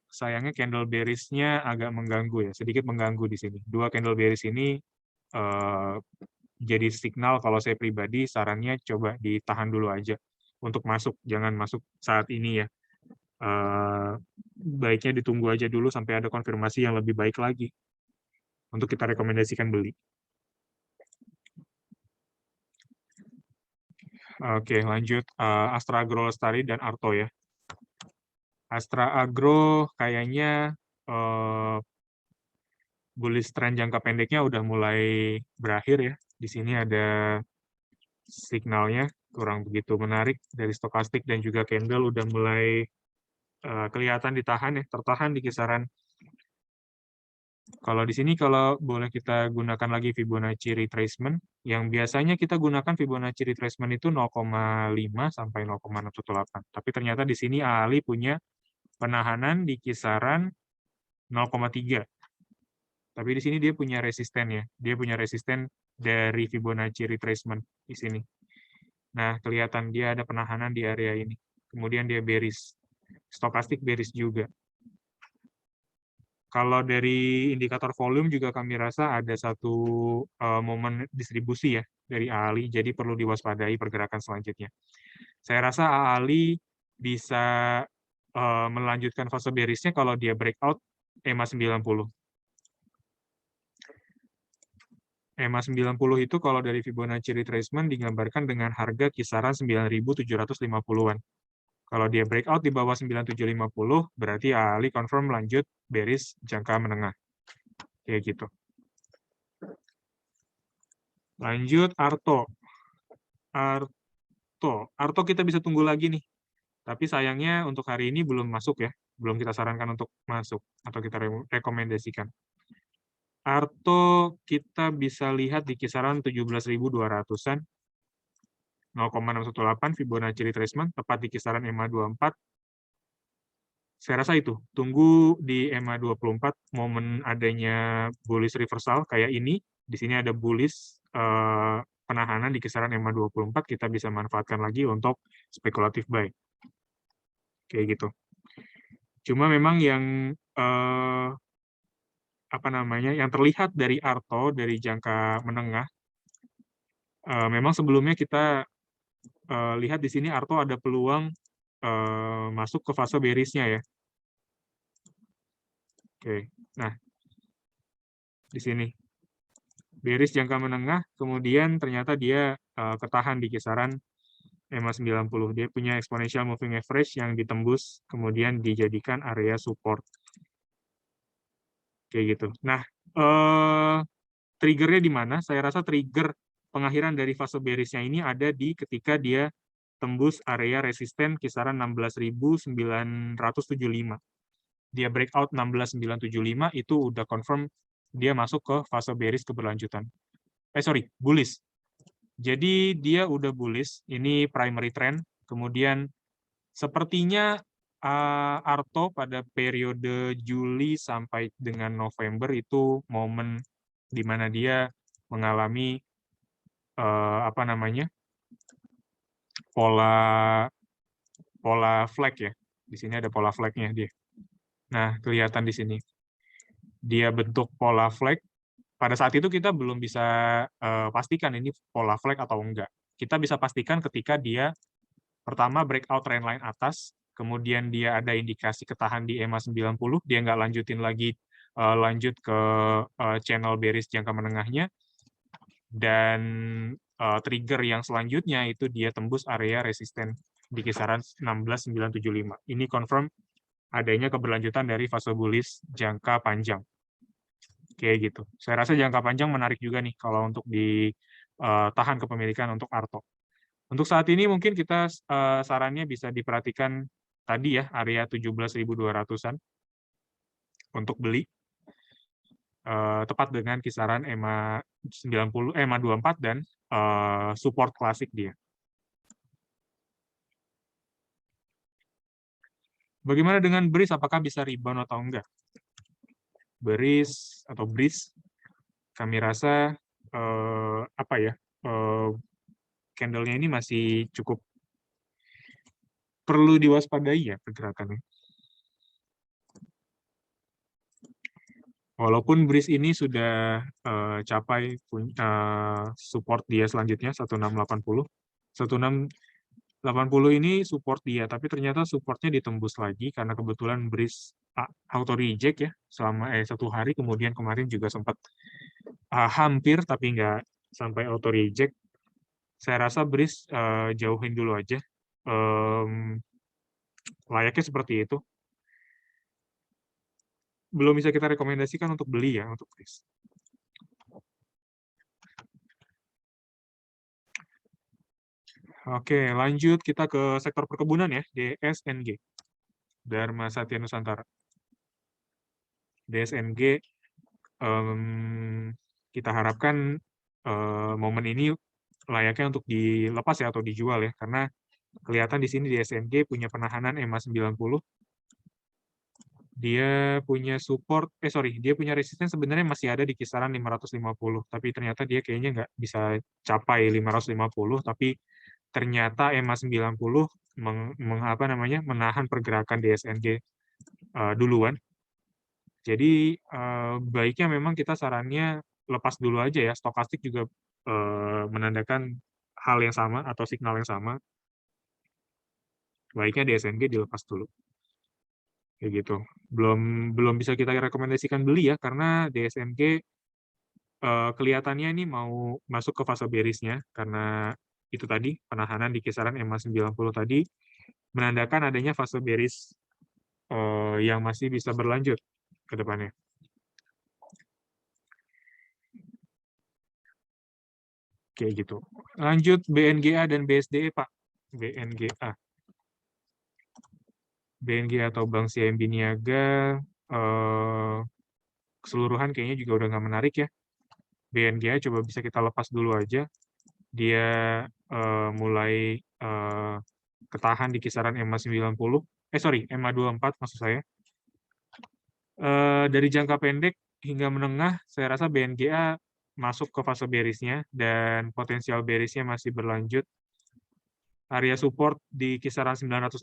candle bearish-nya agak mengganggu ya, sedikit mengganggu di sini. Dua candle bearish ini jadi signal kalau saya pribadi sarannya coba ditahan dulu aja untuk masuk, jangan masuk saat ini ya. Baiknya ditunggu aja dulu sampai ada konfirmasi yang lebih baik lagi untuk kita rekomendasikan beli. Oke, lanjut Astra Agro Lestari dan Arto ya. Astra Agro kayaknya bullish trend jangka pendeknya udah mulai berakhir ya. Di sini ada signalnya kurang begitu menarik dari stokastik dan juga candle udah mulai kelihatan ditahan ya, tertahan di kisaran. Kalau di sini kalau boleh kita gunakan lagi Fibonacci retracement, yang biasanya kita gunakan Fibonacci retracement itu 0,5 sampai 0,618. Tapi ternyata di sini Ali punya penahanan di kisaran 0,3. Tapi di sini dia punya resisten ya. Dia punya resisten dari Fibonacci retracement di sini. Nah, kelihatan dia ada penahanan di area ini. Kemudian dia bearish. Stokastik bearish juga. Kalau dari indikator volume juga kami rasa ada satu momen distribusi ya dari AALI, jadi perlu diwaspadai pergerakan selanjutnya. Saya rasa AALI bisa melanjutkan fase bearish-nya kalau dia breakout EMA 90. EMA 90 itu kalau dari Fibonacci retracement digambarkan dengan harga kisaran 9.750-an. Kalau dia breakout di bawah 9750, berarti Ali confirm lanjut bearish jangka menengah. Kayak gitu. Lanjut Arto. Arto kita bisa tunggu lagi nih. Tapi sayangnya untuk hari ini belum masuk ya. Belum kita sarankan untuk masuk atau kita rekomendasikan. Arto kita bisa lihat di kisaran 17.200-an. 0,618 Fibonacci retracement tepat di kisaran EMA 24. Saya rasa itu, tunggu di EMA 24 momen adanya bullish reversal kayak ini. Di sini ada bullish penahanan di kisaran EMA 24, kita bisa manfaatkan lagi untuk spekulatif buy. Kayak gitu. Cuma memang yang yang terlihat dari Arto dari jangka menengah, memang sebelumnya kita lihat di sini Arto ada peluang masuk ke fase bearish-nya ya. Oke, nah di sini bearish jangka menengah, kemudian ternyata dia ketahan di kisaran EMA 90. Dia punya exponential moving average yang ditembus, kemudian dijadikan area support. Kayak gitu. Nah, triggernya di mana? Saya rasa trigger pengakhiran dari fase bearish-nya ini ada di ketika dia tembus area resisten kisaran 16.975. Dia breakout 16.975 itu udah confirm dia masuk ke fase bearish keberlanjutan. Bullish. Jadi dia udah bullish, ini primary trend, kemudian Sepertinya Arto pada periode Juli sampai dengan November itu momen di mana dia mengalami apa namanya, pola flag ya. Di sini ada pola flagnya dia. Nah, kelihatan di sini. Dia bentuk pola flag. Pada saat itu kita belum bisa pastikan ini pola flag atau enggak. Kita bisa pastikan ketika dia pertama breakout trendline atas, kemudian dia ada indikasi ketahan di EMA 90, dia nggak lanjutin lagi, lanjut ke channel bearish jangka menengahnya, dan trigger yang selanjutnya itu dia tembus area resisten di kisaran 16.975. Ini confirm adanya keberlanjutan dari fase bullish jangka panjang. Kayak gitu. Saya rasa jangka panjang menarik juga nih kalau untuk ditahan kepemilikan untuk Arto. Untuk saat ini mungkin kita sarannya bisa diperhatikan tadi ya, area 17.200-an untuk beli. Tepat dengan kisaran EMA 90, EMA 24 dan support klasik dia. Bagaimana dengan BRIS? Apakah bisa rebound atau enggak? BRIS atau BRIS, kami rasa apa ya, candle-nya ini masih cukup perlu diwaspadai ya pergerakannya. Walaupun BRIS ini sudah capai support dia selanjutnya 1680. 1680 ini support dia, tapi ternyata supportnya ditembus lagi karena kebetulan BRIS auto reject ya selama 1 hari, kemudian kemarin juga sempat hampir tapi nggak sampai auto reject. Saya rasa BRIS jauhin dulu aja. Layaknya seperti itu. Belum bisa kita rekomendasikan untuk beli ya untuk BRIS. Oke, lanjut kita ke sektor perkebunan ya, DSNG. Dharma Satya Nusantara. DSNG, kita harapkan momen ini layaknya untuk dilepas ya atau dijual ya, karena kelihatan di sini DSNG punya penahanan EMA 90. Dia punya support, dia punya resisten sebenarnya masih ada di kisaran 550, tapi ternyata dia kayaknya nggak bisa capai 550, tapi ternyata EMA 90 menahan pergerakan DSNG duluan. Jadi baiknya memang kita sarannya lepas dulu aja ya. Stokastik juga menandakan hal yang sama atau signal yang sama. Baiknya DSNG dilepas dulu. Kayak gitu. Belum bisa kita rekomendasikan beli ya, karena DSNG kelihatannya ini mau masuk ke fase bearish-nya, karena itu tadi, penahanan di kisaran EMA 90 tadi, menandakan adanya fase bearish yang masih bisa berlanjut ke depannya. Kayak gitu. Lanjut BNGA dan BSDE, Pak. BNGA. BNGA atau Bank CIMB Niaga, keseluruhan kayaknya juga udah nggak menarik ya. BNGA coba bisa kita lepas dulu aja. Dia mulai ketahan di kisaran EMA 90. EMA 24 maksud saya. Dari jangka pendek hingga menengah, saya rasa BNGA masuk ke fase bearish-nya dan potensial bearish-nya masih berlanjut. Area support di kisaran 950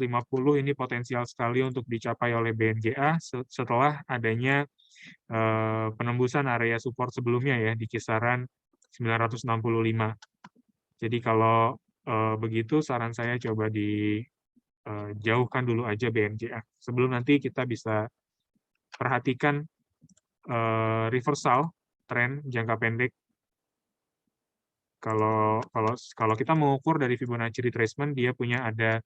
ini potensial sekali untuk dicapai oleh BNGA setelah adanya penembusan area support sebelumnya ya di kisaran 965. Jadi kalau begitu saran saya coba dijauhkan dulu aja BNGA sebelum nanti kita bisa perhatikan reversal tren jangka pendek. Kalau kita mengukur dari Fibonacci retracement, dia punya ada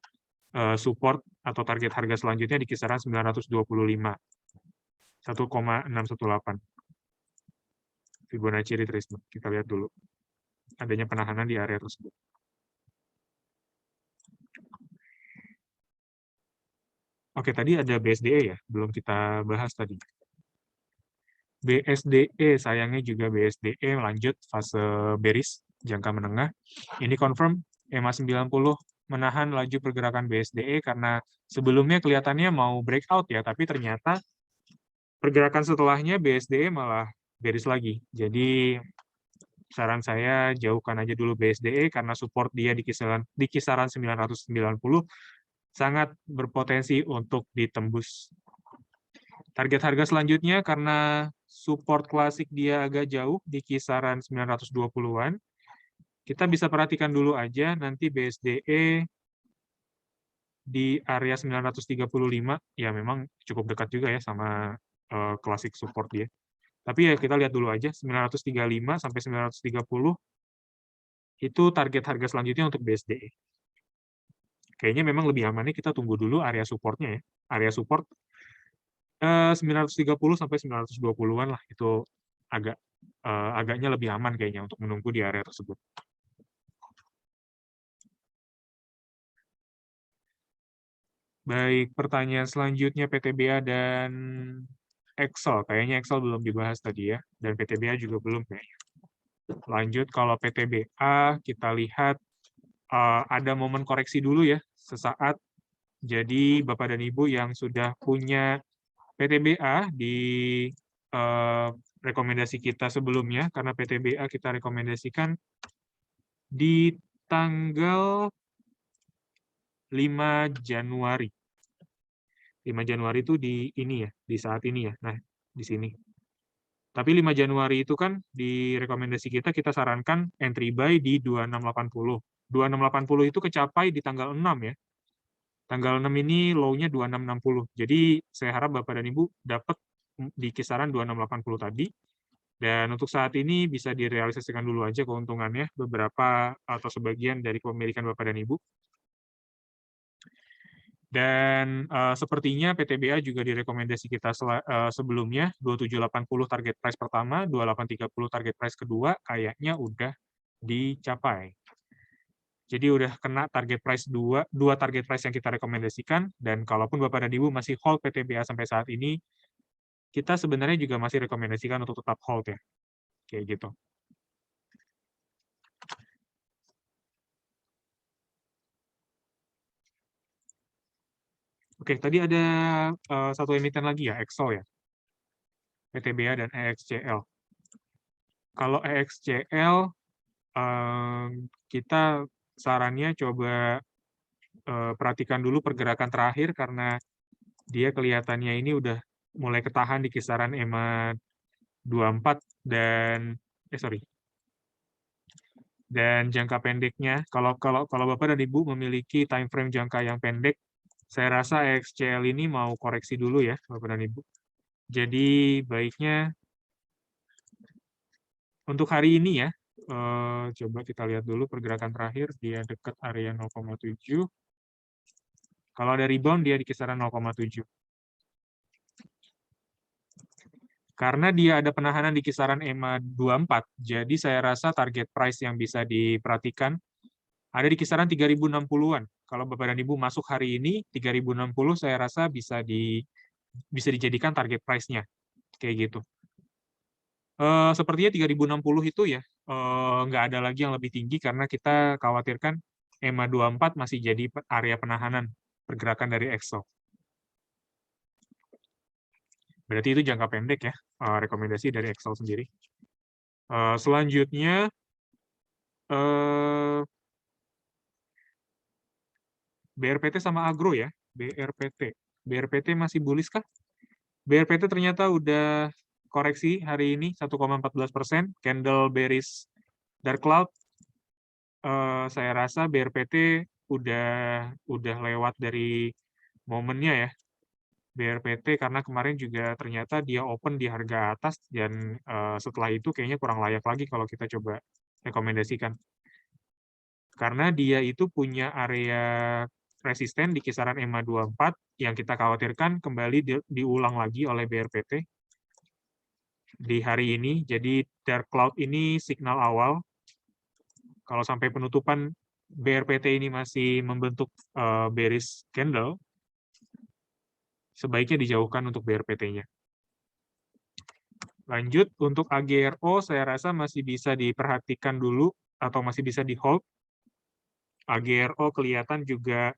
support atau target harga selanjutnya di kisaran 925. 1,618. Fibonacci retracement. Kita lihat dulu. Adanya penahanan di area tersebut. Oke, tadi ada BSDE ya, belum kita bahas tadi. BSDE, sayangnya juga BSDE lanjut fase bearish jangka menengah. Ini confirm EMA 90 menahan laju pergerakan BSDE karena sebelumnya kelihatannya mau breakout ya, tapi ternyata pergerakan setelahnya BSDE malah bearish lagi. Jadi saran saya jauhkan aja dulu BSDE karena support dia di kisaran 990 sangat berpotensi untuk ditembus. Target harga selanjutnya karena support klasik dia agak jauh di kisaran 920-an. Kita bisa perhatikan dulu aja nanti BSDE di area 935, ya memang cukup dekat juga ya sama klasik support dia. Tapi ya kita lihat dulu aja 935 sampai 930 itu target harga selanjutnya untuk BSDE. Kayaknya memang lebih amannya kita tunggu dulu area supportnya ya. Area support 930 sampai 920-an lah, itu agaknya lebih aman kayaknya untuk menunggu di area tersebut. Baik, pertanyaan selanjutnya PTBA dan Excel. Kayaknya Excel belum dibahas tadi ya, dan PTBA juga belum kayaknya. Lanjut, kalau PTBA kita lihat ada momen koreksi dulu ya, sesaat. Jadi Bapak dan Ibu yang sudah punya PTBA di rekomendasi kita sebelumnya, karena PTBA kita rekomendasikan di tanggal 5 Januari. 5 Januari itu di ini ya, di saat ini ya. Nah, di sini. Tapi 5 Januari itu kan di rekomendasi kita sarankan entry buy di 2680. 2680 itu kecapai di tanggal 6 ya. Tanggal 6 ini low-nya 2660. Jadi saya harap Bapak dan Ibu dapat di kisaran 2680 tadi. Dan untuk saat ini bisa direalisasikan dulu aja keuntungannya, beberapa atau sebagian dari kepemilikan Bapak dan Ibu. Dan sepertinya PTBA juga direkomendasi kita sebelumnya, 2780 target price pertama, 2830 target price kedua, kayaknya udah dicapai. Jadi udah kena target price dua target price yang kita rekomendasikan, dan kalaupun Bapak dan Ibu masih hold PTBA sampai saat ini, kita sebenarnya juga masih rekomendasikan untuk tetap hold ya. Kayak gitu. Oke, tadi ada satu emiten lagi ya, Excel ya. PTBA dan EXCL. Kalau EXCL, kita sarannya coba perhatikan dulu pergerakan terakhir karena dia kelihatannya ini udah mulai ketahan di kisaran EMA 24 dan dan jangka pendeknya, kalau Bapak dan Ibu memiliki time frame jangka yang pendek, saya rasa EXCL ini mau koreksi dulu ya, Bapak dan Ibu. Jadi baiknya untuk hari ini ya, coba kita lihat dulu pergerakan terakhir, dia dekat area 0,7. Kalau ada rebound, dia di kisaran 0,7. Karena dia ada penahanan di kisaran EMA 24, jadi saya rasa target price yang bisa diperhatikan ada di kisaran 3060-an. Kalau Bapak dan Ibu masuk hari ini, 3060 saya rasa bisa dijadikan target price-nya. Kayak gitu. Sepertinya 3060 itu ya, nggak ada lagi yang lebih tinggi karena kita khawatirkan EMA 24 masih jadi area penahanan pergerakan dari Excel. Berarti itu jangka pendek ya, rekomendasi dari Excel sendiri. Selanjutnya, BRPT sama Agro ya, BRPT. BRPT masih bullish kah? BRPT ternyata udah koreksi hari ini 1,14%, candle bearish dark cloud. Saya rasa BRPT udah lewat dari momennya ya. BRPT karena kemarin juga ternyata dia open di harga atas dan setelah itu kayaknya kurang layak lagi kalau kita coba rekomendasikan. Karena dia itu punya area resisten di kisaran EMA 24 yang kita khawatirkan kembali diulang lagi oleh BRPT di hari ini. Jadi dark cloud ini signal awal. Kalau sampai penutupan BRPT ini masih membentuk bearish candle, sebaiknya dijauhkan untuk BRPT-nya. Lanjut, untuk AGRO saya rasa masih bisa diperhatikan dulu atau masih bisa di hold. AGRO kelihatan juga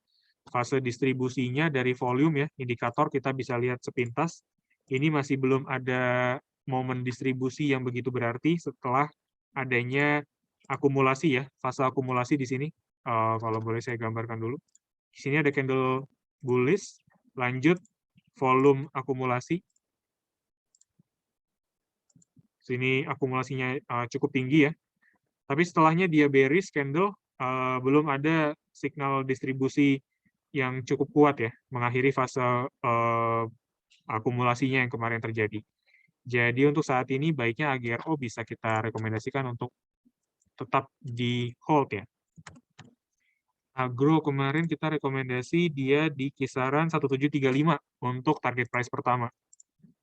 fase distribusinya dari volume ya, indikator kita bisa lihat sepintas. Ini masih belum ada momen distribusi yang begitu berarti setelah adanya akumulasi ya, fase akumulasi di sini. Kalau boleh saya gambarkan dulu. Di sini ada candle bullish, lanjut volume akumulasi. Sini akumulasinya cukup tinggi ya. Tapi setelahnya dia bearish candle, belum ada signal distribusi yang cukup kuat ya, mengakhiri fase akumulasinya yang kemarin terjadi. Jadi untuk saat ini baiknya AGRO bisa kita rekomendasikan untuk tetap di hold ya. Agro kemarin kita rekomendasi dia di kisaran 1735 untuk target price pertama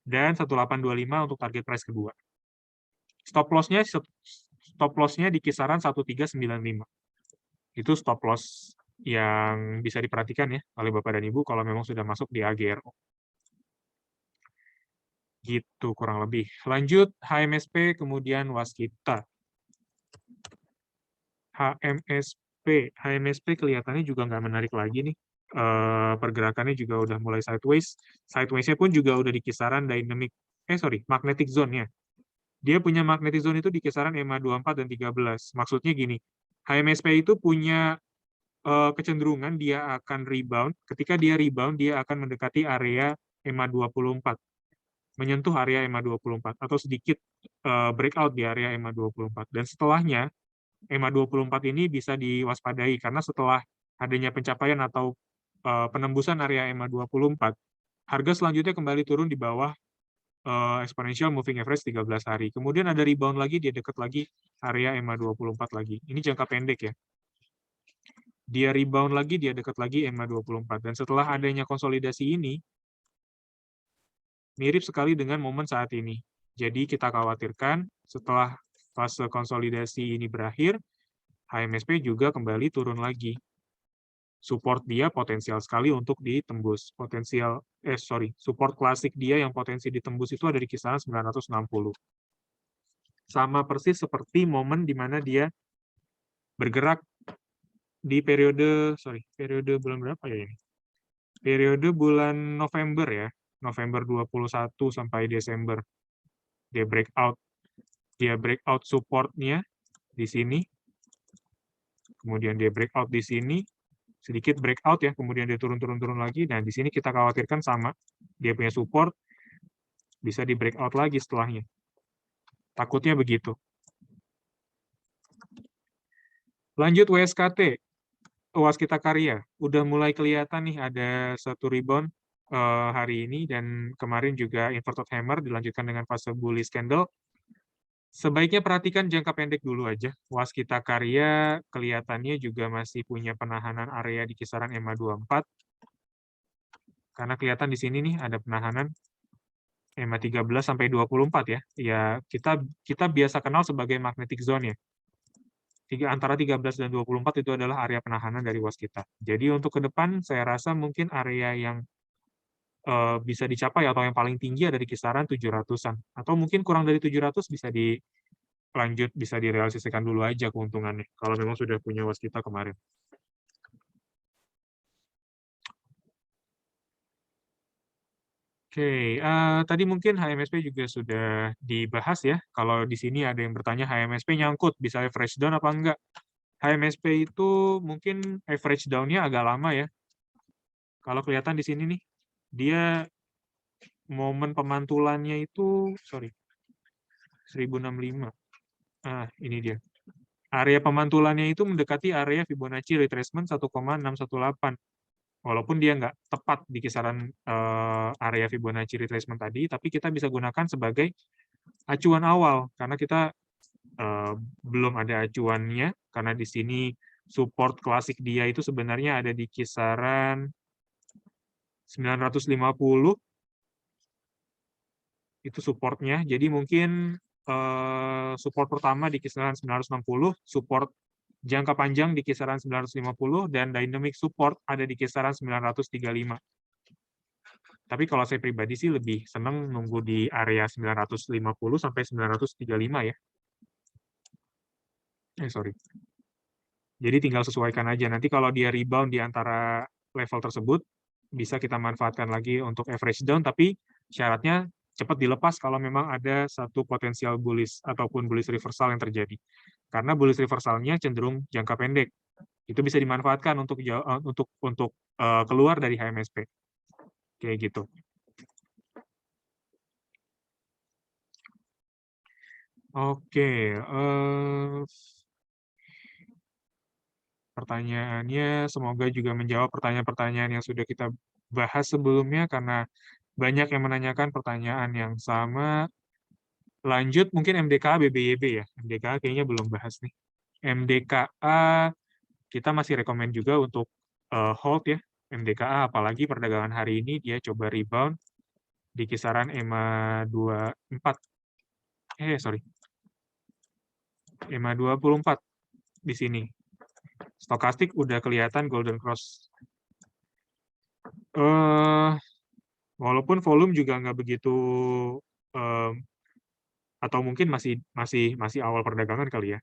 dan 1825 untuk target price kedua. Stop loss-nya di kisaran 1395. Itu stop loss yang bisa diperhatikan ya oleh Bapak dan Ibu kalau memang sudah masuk di AGRO. Gitu kurang lebih. Lanjut HMSP kemudian Waskita. HMSP kelihatannya juga nggak menarik lagi nih. Pergerakannya juga udah mulai sideways. Sideways-nya pun juga udah di kisaran magnetic zone-nya. Dia punya magnetic zone itu di kisaran EMA 24 dan 13. Maksudnya gini, HMSP itu punya kecenderungan dia akan rebound. Ketika dia rebound, dia akan mendekati area EMA 24. Menyentuh area EMA 24 atau sedikit breakout di area EMA 24. Dan setelahnya, EMA 24 ini bisa diwaspadai karena setelah adanya pencapaian atau penembusan area EMA 24, harga selanjutnya kembali turun di bawah exponential moving average 13 hari. Kemudian ada rebound lagi, dia dekat lagi area EMA 24 lagi. Ini jangka pendek ya. Dia rebound lagi, dia dekat lagi EMA 24. Dan setelah adanya konsolidasi ini, mirip sekali dengan momen saat ini. Jadi kita khawatirkan setelah fase konsolidasi ini berakhir, HMSP juga kembali turun lagi. Support dia potensial sekali untuk ditembus. Support klasik dia yang potensi ditembus itu ada di kisaran 960. Sama persis seperti momen di mana dia bergerak di periode bulan berapa ya ini? Periode bulan November ya. November 21 sampai Desember. Dia breakout support-nya di sini. Kemudian dia breakout di sini, sedikit breakout ya, kemudian dia turun lagi. Nah, di sini kita khawatirkan sama, dia punya support, bisa di breakout lagi setelahnya. Takutnya begitu. Lanjut WSKT, Waskita Karya. Udah mulai kelihatan nih ada satu rebound hari ini, dan kemarin juga inverted hammer dilanjutkan dengan fase bullish candle. Sebaiknya perhatikan jangka pendek dulu aja. Waskita Karya kelihatannya juga masih punya penahanan area di kisaran EMA 24. Karena kelihatan di sini nih ada penahanan EMA 13 sampai 24 ya. Ya, kita biasa kenal sebagai magnetic zone ya. Antara 13 dan 24 itu adalah area penahanan dari Waskita. Jadi untuk ke depan saya rasa mungkin area yang bisa dicapai atau yang paling tinggi ada di kisaran 700-an. Atau mungkin kurang dari 700 bisa direalisasikan dulu aja keuntungannya, kalau memang sudah punya Waskita kemarin. Oke, tadi mungkin HMSP juga sudah dibahas ya. Kalau di sini ada yang bertanya HMSP nyangkut, bisa average down apa enggak? HMSP itu mungkin average down-nya agak lama ya. Kalau kelihatan di sini nih, dia momen pemantulannya itu, 1065. Ini dia. Area pemantulannya itu mendekati area Fibonacci retracement 1,618. Walaupun dia nggak tepat di kisaran area Fibonacci retracement tadi, tapi kita bisa gunakan sebagai acuan awal, karena kita belum ada acuannya, karena di sini support klasik dia itu sebenarnya ada di kisaran 950, itu supportnya. Jadi mungkin support pertama di kisaran 960, support jangka panjang di kisaran 950, dan dynamic support ada di kisaran 935. Tapi kalau saya pribadi sih lebih senang nunggu di area 950 sampai 935 ya. Jadi tinggal sesuaikan aja. Nanti kalau dia rebound di antara level tersebut, bisa kita manfaatkan lagi untuk average down, tapi syaratnya cepat dilepas kalau memang ada satu potensial bullish ataupun bullish reversal yang terjadi. Karena bullish reversalnya cenderung jangka pendek. Itu bisa dimanfaatkan untuk keluar dari HMSP. Kayak gitu. Oke, pertanyaannya semoga juga menjawab pertanyaan-pertanyaan yang sudah kita bahas sebelumnya, karena banyak yang menanyakan pertanyaan yang sama. Lanjut mungkin MDKA BBYB ya. MDKA kayaknya belum bahas nih. MDKA kita masih rekomend juga untuk hold ya. MDKA apalagi perdagangan hari ini dia coba rebound di kisaran EMA 24. Sorry. EMA 24 di sini. Stokastik udah kelihatan golden cross. Walaupun volume juga nggak begitu, atau mungkin masih awal perdagangan kali ya.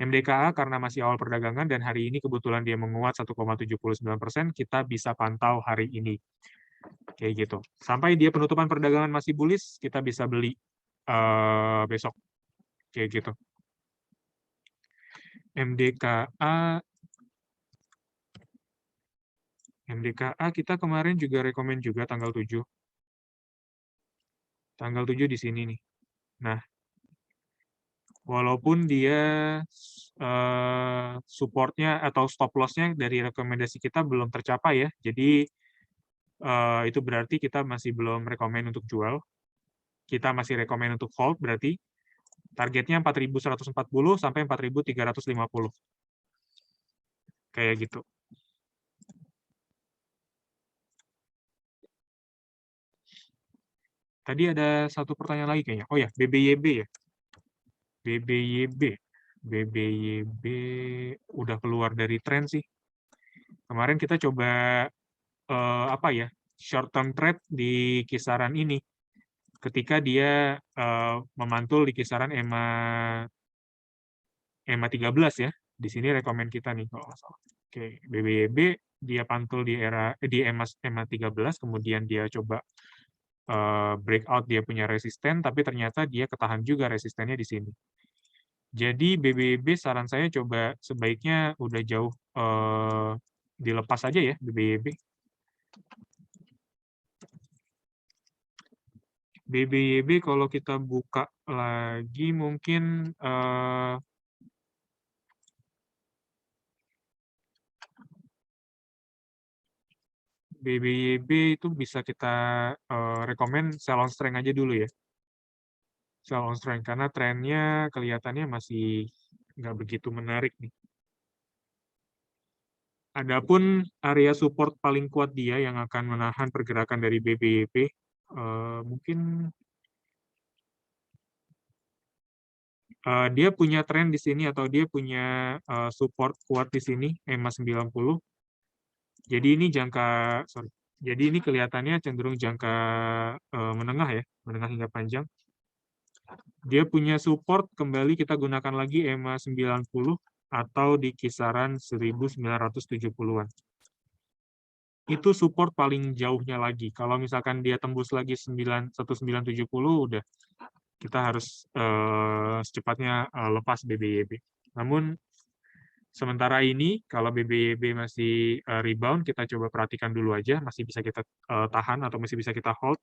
MDKA karena masih awal perdagangan dan hari ini kebetulan dia menguat 1,79%, kita bisa pantau hari ini. Kayak gitu. Sampai dia penutupan perdagangan masih bullish, kita bisa beli besok. Kayak gitu. MDKA kita kemarin juga rekomen juga tanggal 7. Tanggal 7 di sini nih. Nah, walaupun dia supportnya atau stop loss-nya dari rekomendasi kita belum tercapai ya. Jadi itu berarti kita masih belum rekomen untuk jual. Kita masih rekomen untuk hold berarti. Targetnya 4.140 sampai 4.350. Kayak gitu. Tadi ada satu pertanyaan lagi kayaknya. Oh ya, BBYB ya. BBYB udah keluar dari tren sih. Kemarin kita coba apa ya, short term trade di kisaran ini. Ketika dia memantul di kisaran EMA 13 ya. Di sini rekomen kita nih kalau nggak salah. Oke, BBYB dia pantul di EMA 13, kemudian dia coba breakout dia punya resisten, tapi ternyata dia ketahan juga resistennya di sini. Jadi BBYB saran saya coba sebaiknya udah jauh dilepas aja ya BBYB. BBYB kalau kita buka lagi mungkin BBYB itu bisa kita rekomen sell on strength aja dulu ya. Sell on strength karena trennya kelihatannya masih nggak begitu menarik nih. Adapun area support paling kuat dia yang akan menahan pergerakan dari BBYB mungkin dia punya tren di sini atau dia punya support kuat di sini EMA 90. Jadi ini Jadi ini kelihatannya cenderung jangka menengah ya, menengah hingga panjang. Dia punya support kembali kita gunakan lagi EMA 90 atau di kisaran 1970-an. Itu support paling jauhnya lagi. Kalau misalkan dia tembus lagi 1970 udah kita harus secepatnya lepas BBYB. Namun sementara ini kalau BBYB masih rebound, kita coba perhatikan dulu aja, masih bisa kita tahan atau masih bisa kita hold.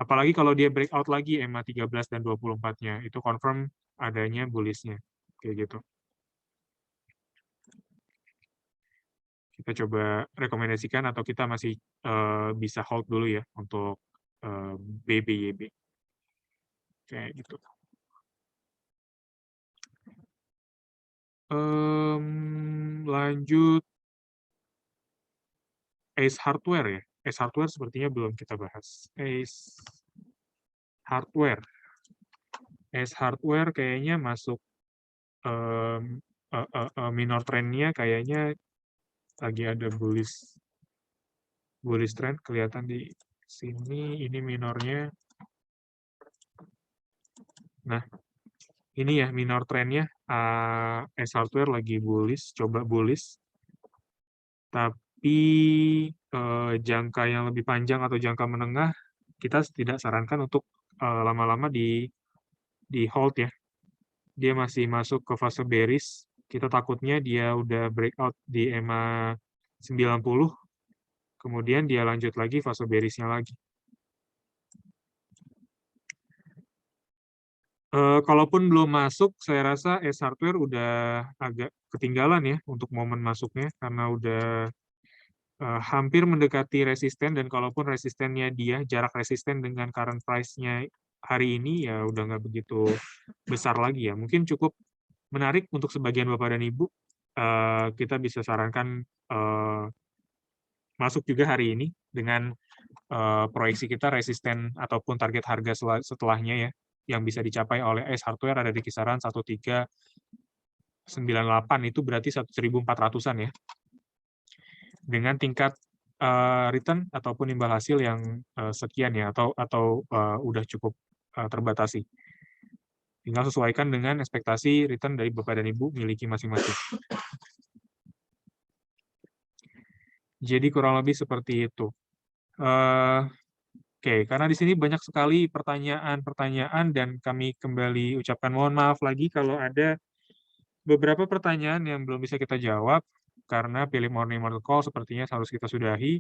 Apalagi kalau dia breakout lagi EMA 13 dan 24-nya, itu confirm adanya bullish-nya. Kayak gitu. Kita coba rekomendasikan atau kita masih bisa hold dulu ya untuk BBYB. Kayak gitu. Lanjut Ace Hardware ya. Ace Hardware sepertinya belum kita bahas. Ace Hardware. Ace Hardware kayaknya masuk minor trendnya kayaknya lagi ada bullish trend kelihatan di sini. Ini minornya. Nah, ini ya minor trendnya S Hardware lagi bullish, coba bullish. Tapi jangka yang lebih panjang atau jangka menengah, kita tidak sarankan untuk lama-lama di hold ya. Dia masih masuk ke fase bearish. Kita takutnya dia udah breakout di EMA 90, kemudian dia lanjut lagi fase bearish-nya lagi. Kalaupun belum masuk, saya rasa S Hardware udah agak ketinggalan ya untuk momen masuknya, karena udah hampir mendekati resisten, dan kalaupun resistennya dia, jarak resisten dengan current price-nya hari ini, ya udah nggak begitu besar lagi ya. Mungkin cukup menarik untuk sebagian Bapak dan Ibu. Kita bisa sarankan masuk juga hari ini dengan proyeksi kita resisten ataupun target harga setelahnya ya, yang bisa dicapai oleh S Hardware ada di kisaran 1398, itu berarti 1400-an ya. Dengan tingkat return ataupun imbal hasil yang sekian ya, atau udah cukup terbatasi. Tinggal sesuaikan dengan ekspektasi return dari Bapak dan Ibu miliki masing-masing. Jadi kurang lebih seperti itu. Oke, karena di sini banyak sekali pertanyaan-pertanyaan, dan kami kembali ucapkan mohon maaf lagi kalau ada beberapa pertanyaan yang belum bisa kita jawab, karena Philip Morning Market Call sepertinya harus kita sudahi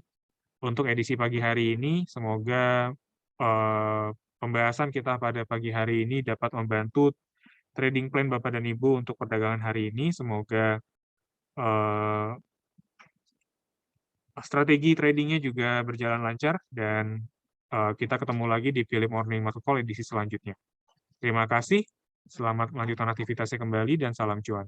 untuk edisi pagi hari ini. Semoga pembahasan kita pada pagi hari ini dapat membantu trading plan Bapak dan Ibu untuk perdagangan hari ini. Semoga strategi tradingnya juga berjalan lancar, dan kita ketemu lagi di Philip Morning Market Call edisi selanjutnya. Terima kasih, selamat melanjutkan aktivitasnya kembali, dan salam cuan.